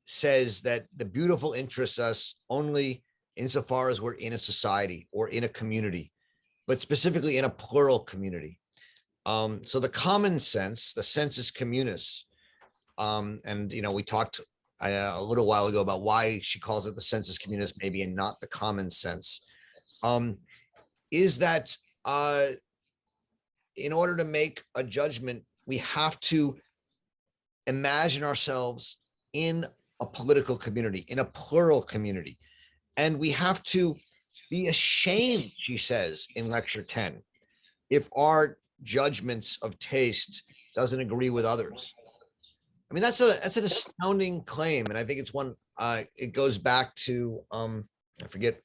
says that the beautiful interests us only insofar as we're in a society or in a community, but specifically in a plural community. So the common sense, the sensus communis, and we talked a little while ago about why she calls it the sensus communis, maybe, and not the common sense, is that in order to make a judgment, we have to imagine ourselves in a political community, in a plural community. And we have to be ashamed, she says in lecture 10, if our judgments of taste doesn't agree with others. I mean, that's an astounding claim. And I think it's one, it goes back to, I forget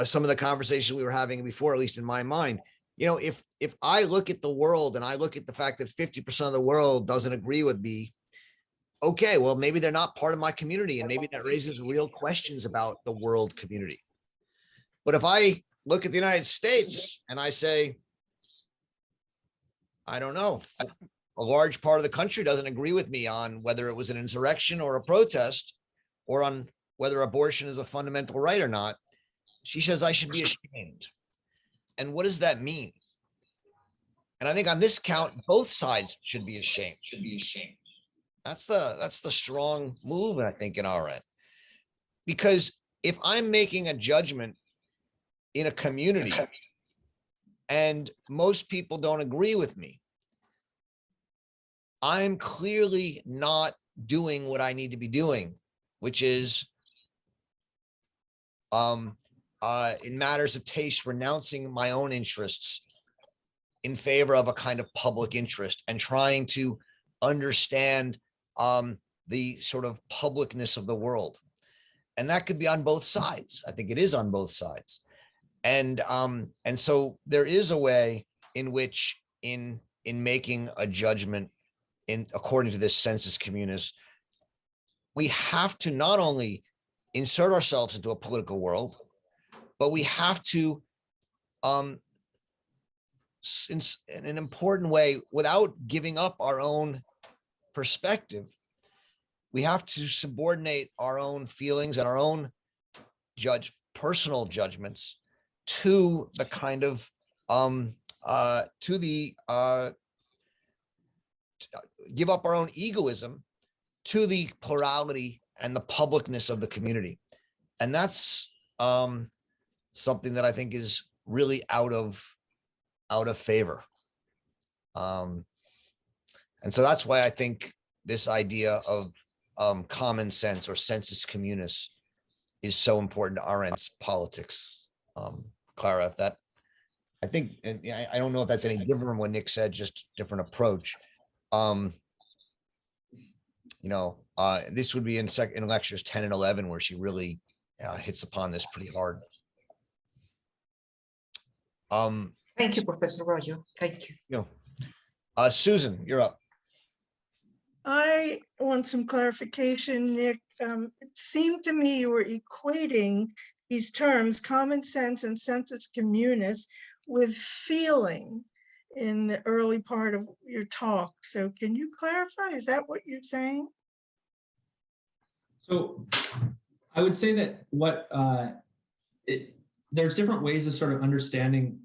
some of the conversation we were having before, at least in my mind. You know, if I look at the world and I look at the fact that 50% of the world doesn't agree with me, okay, well, maybe they're not part of my community, and maybe that raises real questions about the world community. But if I look at the United States and I say, I don't know, a large part of the country doesn't agree with me on whether it was an insurrection or a protest, or on whether abortion is a fundamental right or not, she says I should be ashamed. And what does that mean? And I think on this count, both sides should be ashamed. That's the strong move, I think, in our end. Because if I'm making a judgment in a community and most people don't agree with me, I'm clearly not doing what I need to be doing, which is in matters of taste, renouncing my own interests in favor of a kind of public interest and trying to understand the sort of publicness of the world. And that could be on both sides. I think it is on both sides. And so there is a way in which in making a judgment according to this sensus communis, we have to not only insert ourselves into a political world, but we have to, in an important way, without giving up our own perspective, we have to subordinate our own feelings and our own personal judgments to the kind of give up our own egoism to the plurality and the publicness of the community. And that's something that I think is really out of favor. And so that's why I think this idea of common sense or sensus communis is so important to Arendt's politics. Clara, if that, I think, and I don't know if that's any different from what Nick said, just different approach. This would be in lectures 10 and 11, where she really hits upon this pretty hard. Thank you, Professor Roger. Thank you. Susan, you're up. I want some clarification, Nick. It seemed to me you were equating these terms, common sense and sensus communis, with feeling in the early part of your talk. So can you clarify? Is that what you're saying? So I would say that there's different ways of sort of understanding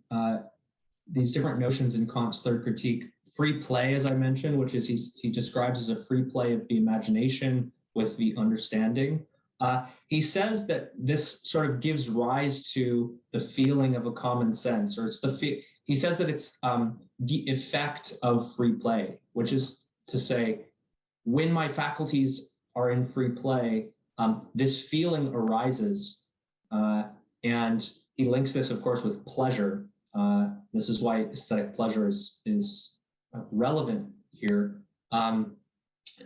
these different notions in Kant's third critique. Free play, as I mentioned, which is he describes as a free play of the imagination with the understanding. He says that this sort of gives rise to the feeling of a common sense, or he says that it's the effect of free play, which is to say, when my faculties are in free play, this feeling arises, and he links this, of course, with pleasure. This is why aesthetic pleasure is relevant here.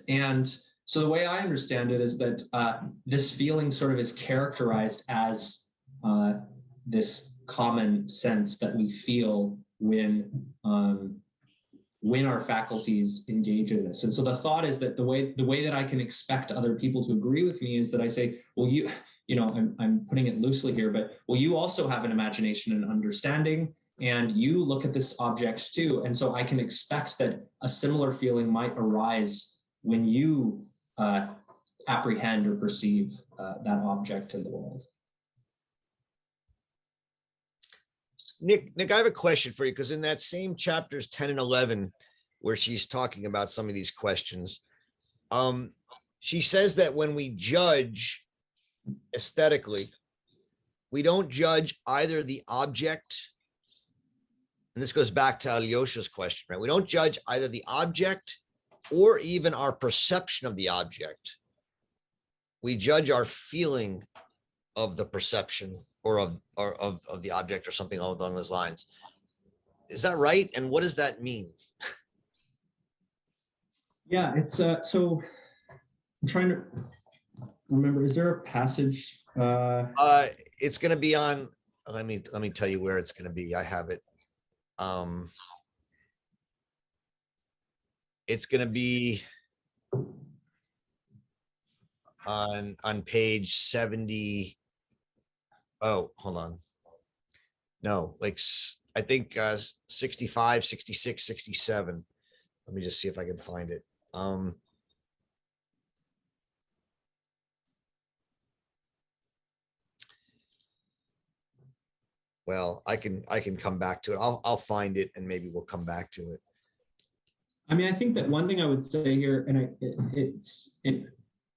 And so the way I understand it is that this feeling sort of is characterized as this common sense that we feel when our faculties engage in this. And so the thought is that the way that I can expect other people to agree with me is that I say, well, I'm putting it loosely here, but well, you also have an imagination and understanding, and you look at this object too. And so I can expect that a similar feeling might arise when you apprehend or perceive that object in the world. Nick, I have a question for you, because in that same chapters 10 and 11, where she's talking about some of these questions, she says that when we judge aesthetically, we don't judge either the object, and this goes back to Alyosha's question, right? We don't judge either the object or even our perception of the object. We judge our feeling of the perception or of the object, or something along those lines. Is that right? And what does that mean? Yeah, it's so I'm trying to remember, is there a passage? It's going to be on let me tell you where it's going to be. I have it. It's going to be on page 70. Oh, hold on. No, like I think 65, 66, 67. Let me just see if I can find it. Well, I can come back to it. I'll find it and maybe we'll come back to it. I mean, I think that one thing I would say here, and it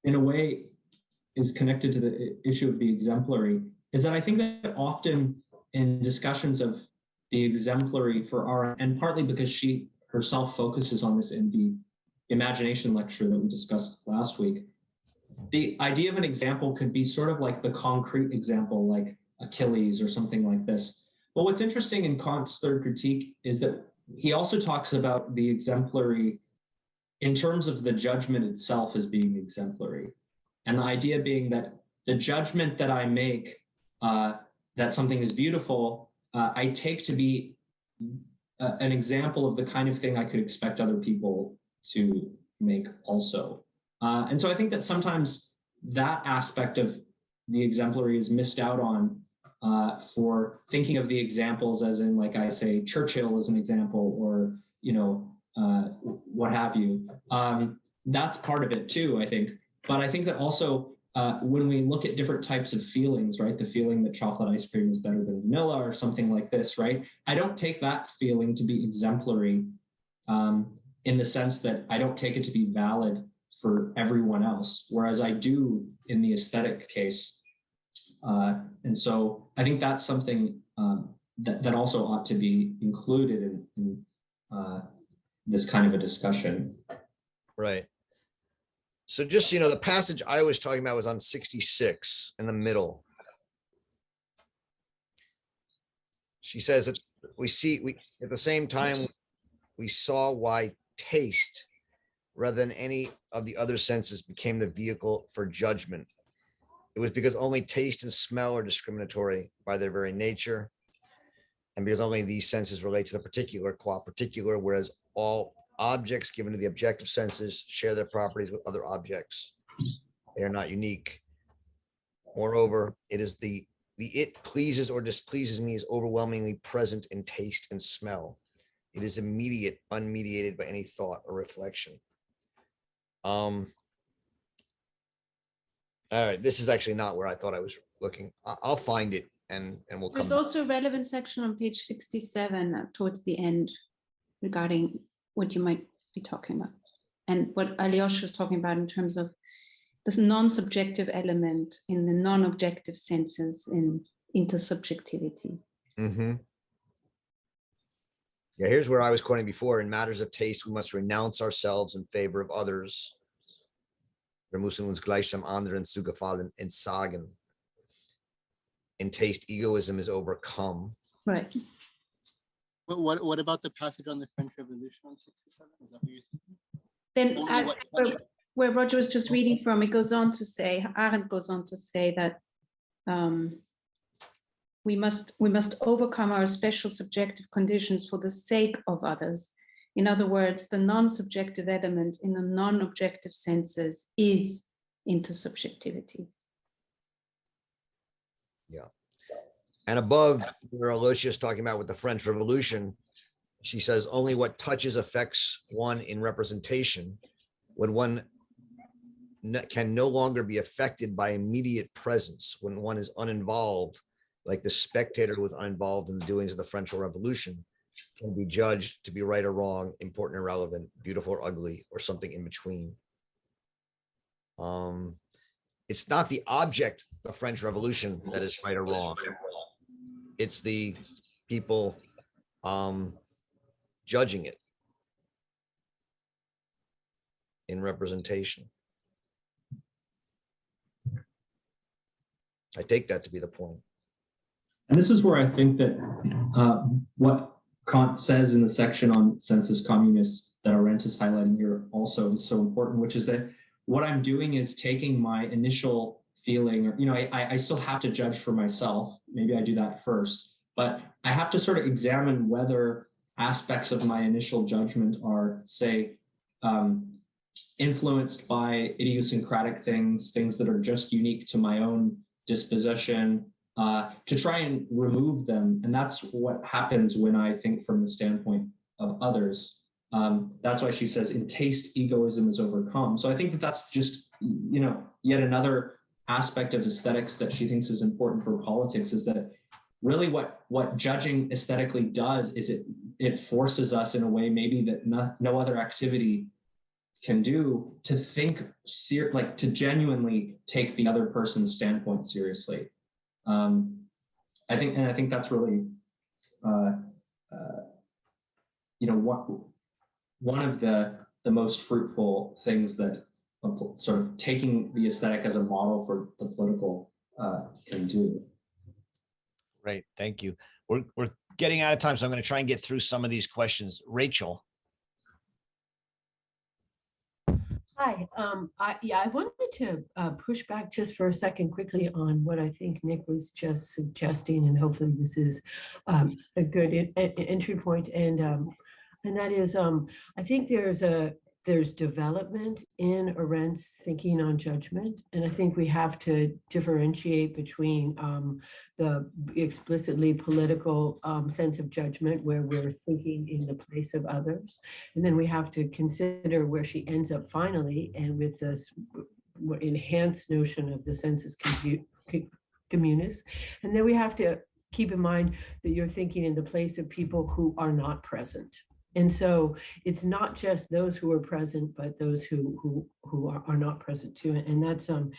in a way is connected to the issue of the exemplary, is that I think that often in discussions of the exemplary for Arendt, and partly because she herself focuses on this in the imagination lecture that we discussed last week, the idea of an example could be sort of like the concrete example, like Achilles or something like this. But what's interesting in Kant's third critique is that he also talks about the exemplary in terms of the judgment itself as being exemplary. And the idea being that the judgment that I make that something is beautiful, I take to be an example of the kind of thing I could expect other people to make also. And so I think that sometimes that aspect of the exemplary is missed out on for thinking of the examples as in, like I say, Churchill as an example, or, you know, what have you. That's part of it too, I think. But I think that also when we look at different types of feelings, right, the feeling that chocolate ice cream is better than vanilla or something like this, right, I don't take that feeling to be exemplary in the sense that I don't take it to be valid for everyone else, whereas I do in the aesthetic case. And so I think that's something that also ought to be included in this kind of a discussion. Right. So just, you know, the passage I was talking about was on 66 in the middle. She says that we at the same time, we saw why taste rather than any of the other senses became the vehicle for judgment. It was because only taste and smell are discriminatory by their very nature, and because only these senses relate to the particular qua particular, whereas all objects given to the objective senses share their properties with other objects. They are not unique. Moreover, it is the it pleases or displeases me is overwhelmingly present in taste and smell. It is immediate, unmediated by any thought or reflection. All right, this is actually not where I thought I was looking. I'll find it and we'll come There's back. also a relevant section on page 67 towards the end regarding what you might be talking about and what Aliosh was talking about in terms of this non-subjective element in the non-objective senses in intersubjectivity. Mm-hmm. Yeah, here's where I was quoting before. In matters of taste, we must renounce ourselves in favor of others. Wir müssen uns gleichem anderen zu gefallen entsagen. In taste, egoism is overcome. Right. What about the passage on the French Revolution on 67? Is that what you're thinking? Then where Roger was just reading from, it goes on to say, Arendt goes on to say that we must overcome our special subjective conditions for the sake of others. In other words, the non-subjective element in the non-objective senses is intersubjectivity. Yeah. And above where Aloysia is talking about with the French Revolution, she says only what touches affects one in representation. When one can no longer be affected by immediate presence, when one is uninvolved, like the spectator who was uninvolved in the doings of the French Revolution, can be judged to be right or wrong, important or irrelevant, beautiful or ugly, or something in between. It's not the object, the French Revolution, that is right or wrong. It's the people judging it in representation. I take that to be the point. And this is where I think that what Kant says in the section on sensus communis that Arendt is highlighting here also is so important, which is that what I'm doing is taking my initial feeling, or, you know, I still have to judge for myself. Maybe I do that first, but I have to sort of examine whether aspects of my initial judgment are, say, influenced by idiosyncratic things that are just unique to my own disposition, to try and remove them. And that's what happens when I think from the standpoint of others. That's why she says, in taste, egoism is overcome. So I think that that's just, you know, yet another aspect of aesthetics that she thinks is important for politics, is that really what judging aesthetically does is it forces us in a way maybe that no other activity can do, to think, like to genuinely take the other person's standpoint seriously. I think that's really, you know, one of the most fruitful things that sort of taking the aesthetic as a model for the political can do. Great, thank you. We're getting out of time, so I'm going to try and get through some of these questions. Rachel. Hi, I wanted to push back just for a second quickly on what I think Nick was just suggesting, and hopefully this is a good entry point. And that is, I think there's development in Arendt's thinking on judgment, and I think we have to differentiate between the explicitly political sense of judgment, where we're thinking in the place of others, and then we have to consider where she ends up finally, and with this enhanced notion of the sensus communis, and then we have to keep in mind that you're thinking in the place of people who are not present. And so it's not just those who are present, but those who are not present too. And that's an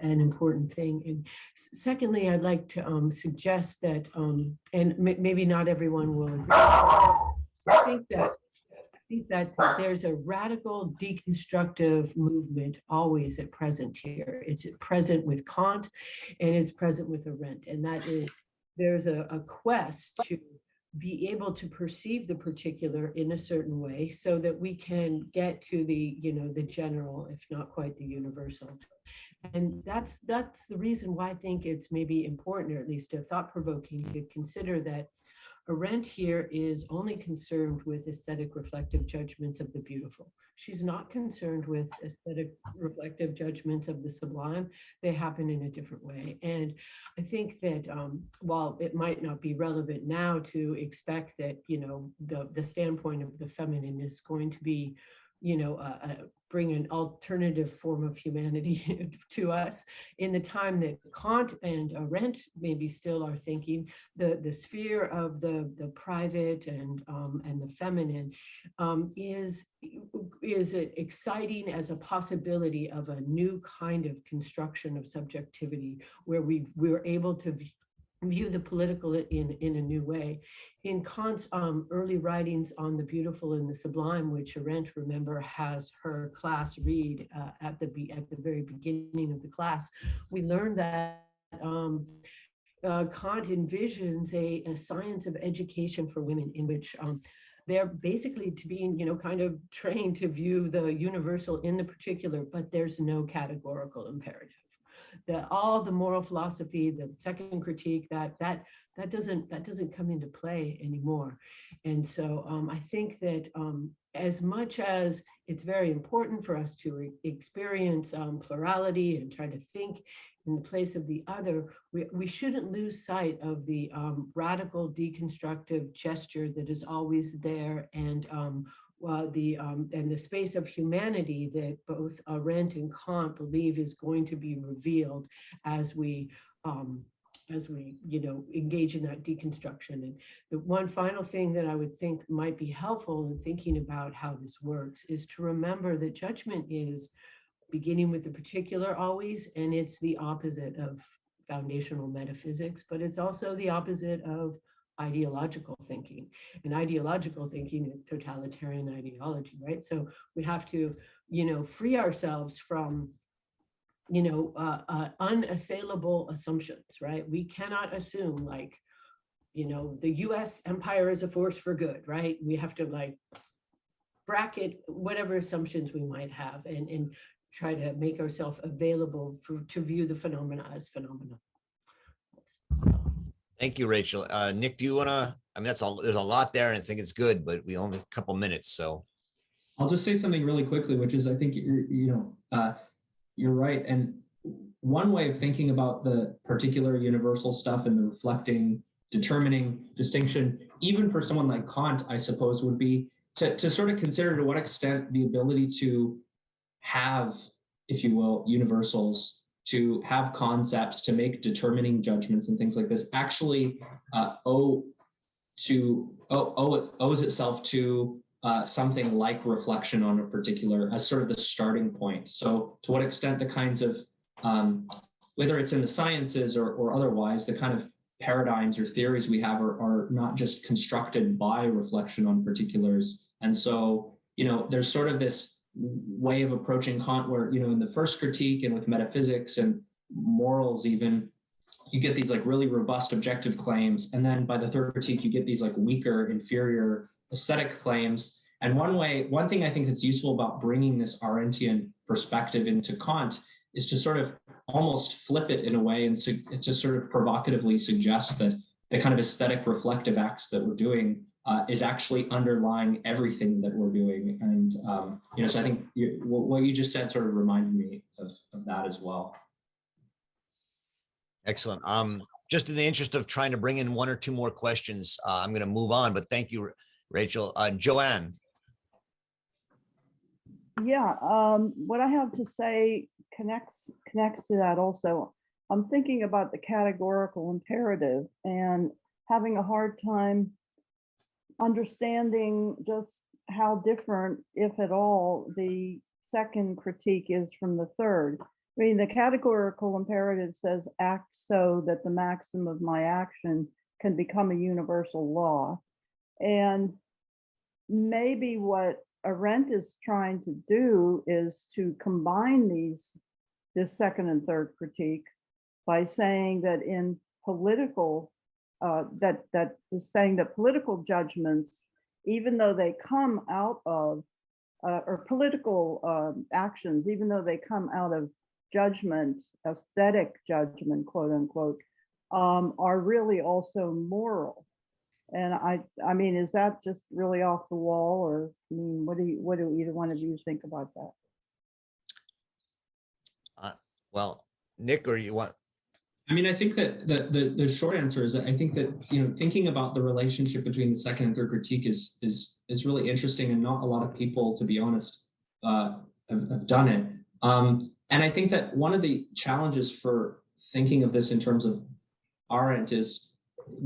important thing. And secondly, I'd like to suggest that, and maybe not everyone will agree, I think that there's a radical deconstructive movement always at present here. It's present with Kant and it's present with Arendt. And that is, there's a quest to be able to perceive the particular in a certain way so that we can get to the, you know, the general, if not quite the universal. And that's the reason why I think it's maybe important, or at least thought-provoking, to consider that Arendt here is only concerned with aesthetic reflective judgments of the beautiful. She's not concerned with aesthetic reflective judgments of the sublime. They happen in a different way. And I think that while it might not be relevant now to expect that, you know, the standpoint of the feminine is going to be, you know, bring an alternative form of humanity to us, in the time that Kant and Arendt maybe still are thinking, the sphere of the private and the feminine is exciting as a possibility of a new kind of construction of subjectivity, where we're able to view the political in a new way. In Kant's early writings on the beautiful and the sublime, which Arendt, remember, has her class read at the very beginning of the class, we learned that Kant envisions a science of education for women, in which they're basically to being, you know, kind of trained to view the universal in the particular, but there's no categorical imperative. All the moral philosophy, the second critique, that doesn't come into play anymore. And so I think that as much as it's very important for us to experience plurality and try to think in the place of the other, we shouldn't lose sight of the radical deconstructive gesture that is always there, and the space of humanity that both Arendt and Kant believe is going to be revealed as we you know, engage in that deconstruction. And the one final thing that I would think might be helpful in thinking about how this works is to remember that judgment is beginning with the particular always, and it's the opposite of foundational metaphysics, but it's also the opposite of ideological thinking, and ideological thinking is totalitarian ideology, right? So we have to, you know, free ourselves from, you know, unassailable assumptions, right? We cannot assume, like, you know, the US empire is a force for good, right? We have to, like, bracket whatever assumptions we might have, and try to make ourselves available to view the phenomena as phenomena. Thank you, Rachel. Nick, do you want to, I mean, that's all, there's a lot there and I think it's good, but we only have a couple minutes. So I'll just say something really quickly, which is I think you're right. And one way of thinking about the particular universal stuff and the reflecting, determining distinction, even for someone like Kant, I suppose, would be to sort of consider to what extent the ability to have, if you will, universals, to have concepts, to make determining judgments and things like this actually owes itself to something like reflection on a particular, as sort of the starting point. So to what extent the kinds of, whether it's in the sciences or otherwise, the kind of paradigms or theories we have are not just constructed by reflection on particulars. And so, there's sort of this way of approaching Kant where, in the first critique and with metaphysics and morals even, you get these like really robust objective claims. And then by the third critique, you get these like weaker, inferior aesthetic claims. And one thing I think that's useful about bringing this Arendtian perspective into Kant is to sort of almost flip it in a way and to sort of provocatively suggest that the kind of aesthetic reflective acts that we're doing is actually underlying everything that we're doing. And, so I think what you just said sort of reminded me of that as well. excellent. Just in the interest of trying to bring in one or two more questions, I'm going to move on, but thank you, Rachel. Joanne. Yeah, what I have to say connects to that also. I'm thinking about the categorical imperative and having a hard time understanding just how different, if at all, the second critique is from the third. I mean, the categorical imperative says act so that the maxim of my action can become a universal law. And maybe what Arendt is trying to do is to combine this second and third critique by saying that in political, that is saying that political judgments, even though they come out of, or political actions, even though they come out of judgment, aesthetic judgment, quote unquote, are really also moral. And I mean, is that just really off the wall, or I mean, what do either one of you think about that? Well, Nick, or you want? I mean, I think that the short answer is that I think that, thinking about the relationship between the second and third critique is really interesting, and not a lot of people, to be honest, have done it. And I think that one of the challenges for thinking of this in terms of Arendt is,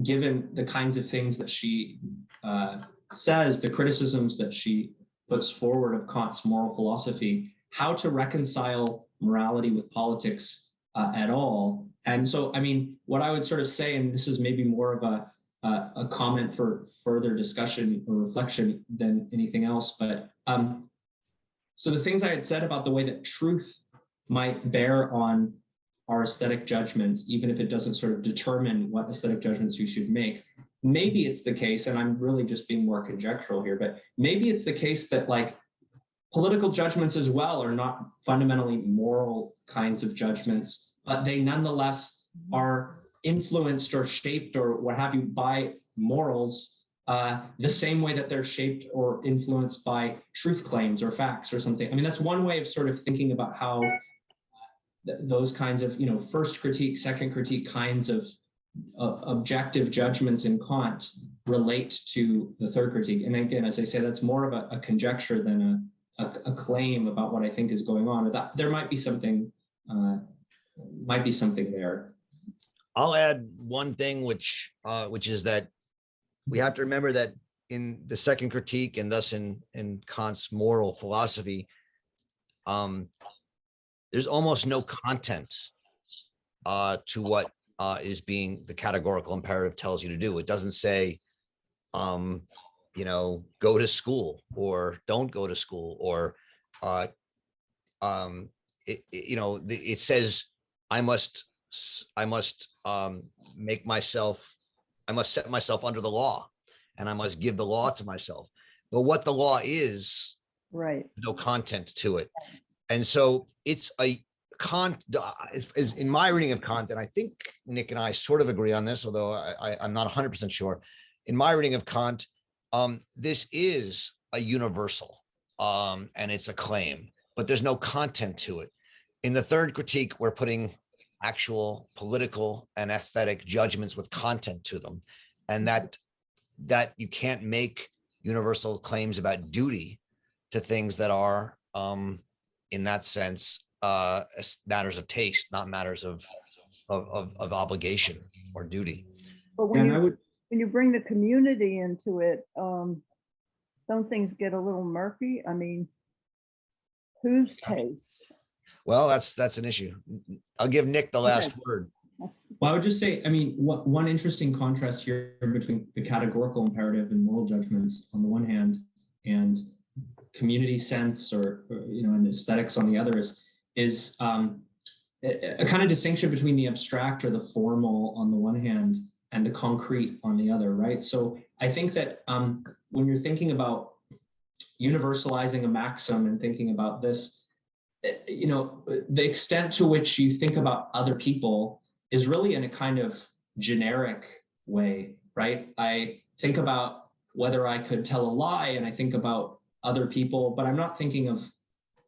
given the kinds of things that she says, the criticisms that she puts forward of Kant's moral philosophy, how to reconcile morality with politics at all. And so, I mean, what I would sort of say, and this is maybe more of a comment for further discussion or reflection than anything else, but so the things I had said about the way that truth might bear on our aesthetic judgments, even if it doesn't sort of determine what aesthetic judgments you should make. Maybe it's the case, and I'm really just being more conjectural here, but maybe it's the case that like political judgments as well are not fundamentally moral kinds of judgments, but they nonetheless are influenced or shaped or what have you by morals, the same way that they're shaped or influenced by truth claims or facts or something. I mean, that's one way of sort of thinking about how those kinds of, first critique, second critique kinds of objective judgments in Kant relate to the third critique. And again, as I say, that's more of a conjecture than a claim about what I think is going on. That there might be something there. I'll add one thing, which is that we have to remember that in the second critique, and thus in Kant's moral philosophy, there's almost no content to what is being the categorical imperative tells you to do. It doesn't say, go to school or don't go to school, or it says I must set myself under the law, and I must give the law to myself. But what the law is, right? No content to it. And so it's a Kant is in my reading of Kant, and I think Nick and I sort of agree on this, although I'm not 100% sure. In my reading of Kant, this is a universal, and it's a claim, but there's no content to it. In the third critique, we're putting actual political and aesthetic judgments with content to them, and that you can't make universal claims about duty to things that are, in that sense, matters of taste, not matters of obligation or duty. But when you bring the community into it, don't things get a little murky? I mean, whose taste? Well, that's an issue. I'll give Nick the last word. Well, I would just say, I mean, one interesting contrast here between the categorical imperative and moral judgments on the one hand, and community sense or and aesthetics on the other is a kind of distinction between the abstract or the formal on the one hand and the concrete on the other, right? So I think that when you're thinking about universalizing a maxim and thinking about this, the extent to which you think about other people is really in a kind of generic way, right? I think about whether I could tell a lie, and I think about other people, but I'm not thinking of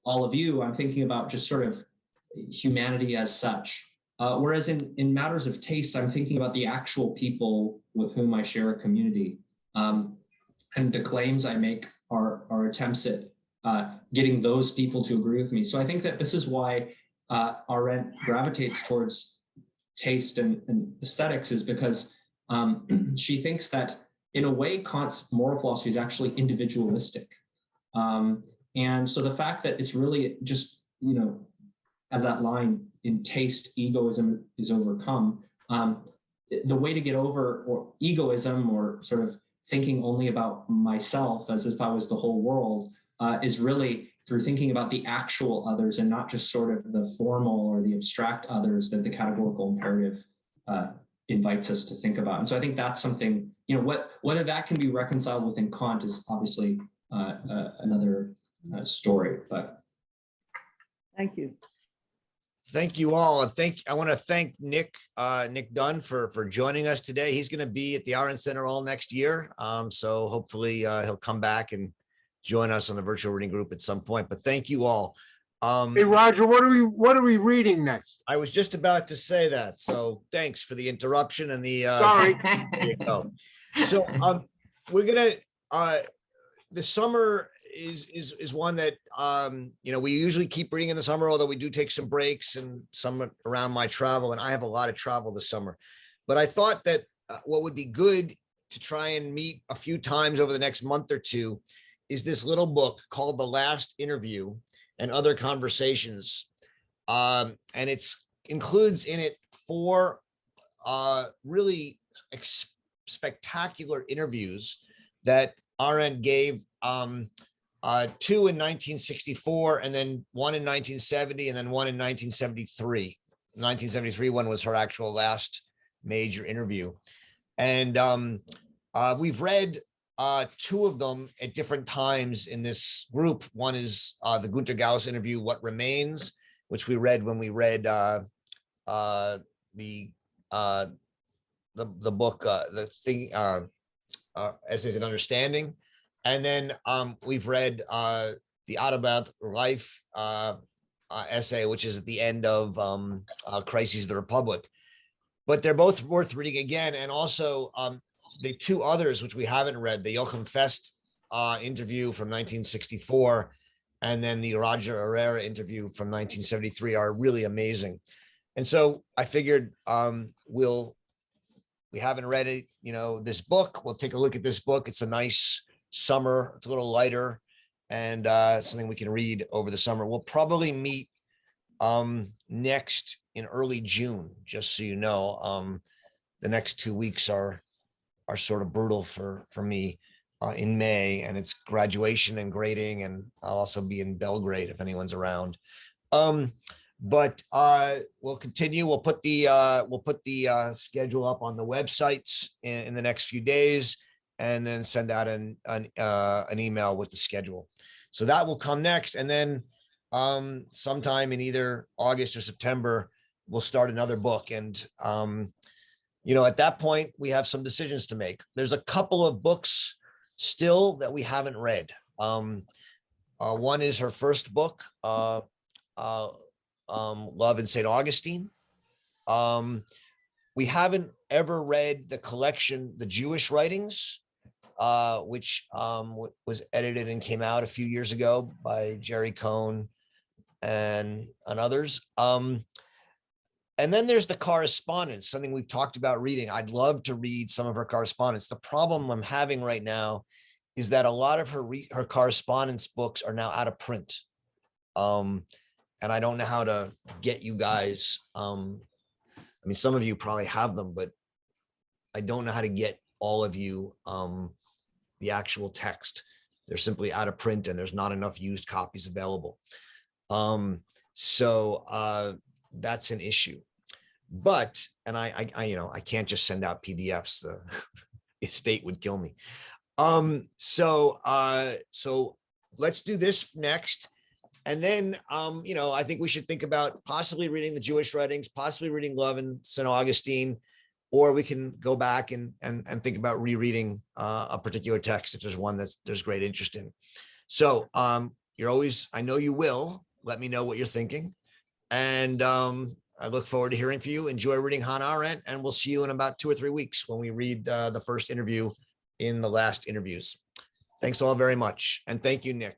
all of you. I'm thinking about just sort of humanity as such. Whereas in matters of taste, I'm thinking about the actual people with whom I share a community. And the claims I make are attempts at getting those people to agree with me. So I think that this is why Arendt gravitates towards taste and aesthetics, is because she thinks that in a way, Kant's moral philosophy is actually individualistic. And so the fact that it's really just, as that line, in taste, egoism is overcome. The way to get over or egoism or sort of thinking only about myself as if I was the whole world is really through thinking about the actual others and not just sort of the formal or the abstract others that the categorical imperative invites us to think about. And so I think that's something, whether that can be reconciled within Kant is obviously another story. But thank you. Thank you all. And I want to thank Nick Dunn for joining us today. He's going to be at the Arendt Center all next year. So hopefully he'll come back and join us on the virtual reading group at some point. But thank you all. Hey Roger, what are we reading next? I was just about to say that. So thanks for the interruption and the Sorry. There you go. So we're gonna the summer is one that we usually keep reading in the summer, although we do take some breaks and some around my travel, and I have a lot of travel this summer. But I thought that what would be good to try and meet a few times over the next month or two is this little book called The Last Interview and Other Conversations. And it includes in it 4 really spectacular interviews that Arendt gave, 2 in 1964, and then 1 in 1970, and then 1 in 1973. 1973 one was her actual last major interview. And we've read 2 of them at different times in this group. One is the Günter Gauss interview, What Remains, which we read when we read the book, Essays in Understanding. And then we've read the Autobot Life essay, which is at the end of Crises of the Republic. But they're both worth reading again. And also the 2 others, which we haven't read, the Joachim Fest interview from 1964, and then the Roger Herrera interview from 1973 are really amazing. And so I figured we haven't read it, this book. We'll take a look at this book. It's a nice summer. It's a little lighter and something we can read over the summer. We'll probably meet next in early June, just so you know. The next 2 weeks are sort of brutal for me in May, and it's graduation and grading, and I'll also be in Belgrade if anyone's around. But we'll continue. We'll put the schedule up on the websites in the next few days, and then send out an email with the schedule. So that will come next, and then sometime in either August or September, we'll start another book. And, at that point, we have some decisions to make. There's a couple of books still that we haven't read. One is her first book, Love in St. Augustine. We haven't ever read the collection, The Jewish Writings, which was edited and came out a few years ago by Jerry Cohn and others. And then there's the correspondence, something we've talked about reading. I'd love to read some of her correspondence. The problem I'm having right now is that a lot of her correspondence books are now out of print. And I don't know how to get you guys. Some of you probably have them, but I don't know how to get all of you the actual text. They're simply out of print and there's not enough used copies available. So that's an issue. But, and I can't just send out PDFs. The estate would kill me. So let's do this next. And then, I think we should think about possibly reading the Jewish Writings, possibly reading Love in St. Augustine, or we can go back and think about rereading a particular text if there's one there's great interest in. So you're always, I know you will, let me know what you're thinking. And I look forward to hearing from you. Enjoy reading Hannah Arendt, and we'll see you in about 2 or 3 weeks when we read the first interview in the last interviews. Thanks all very much. And thank you, Nick.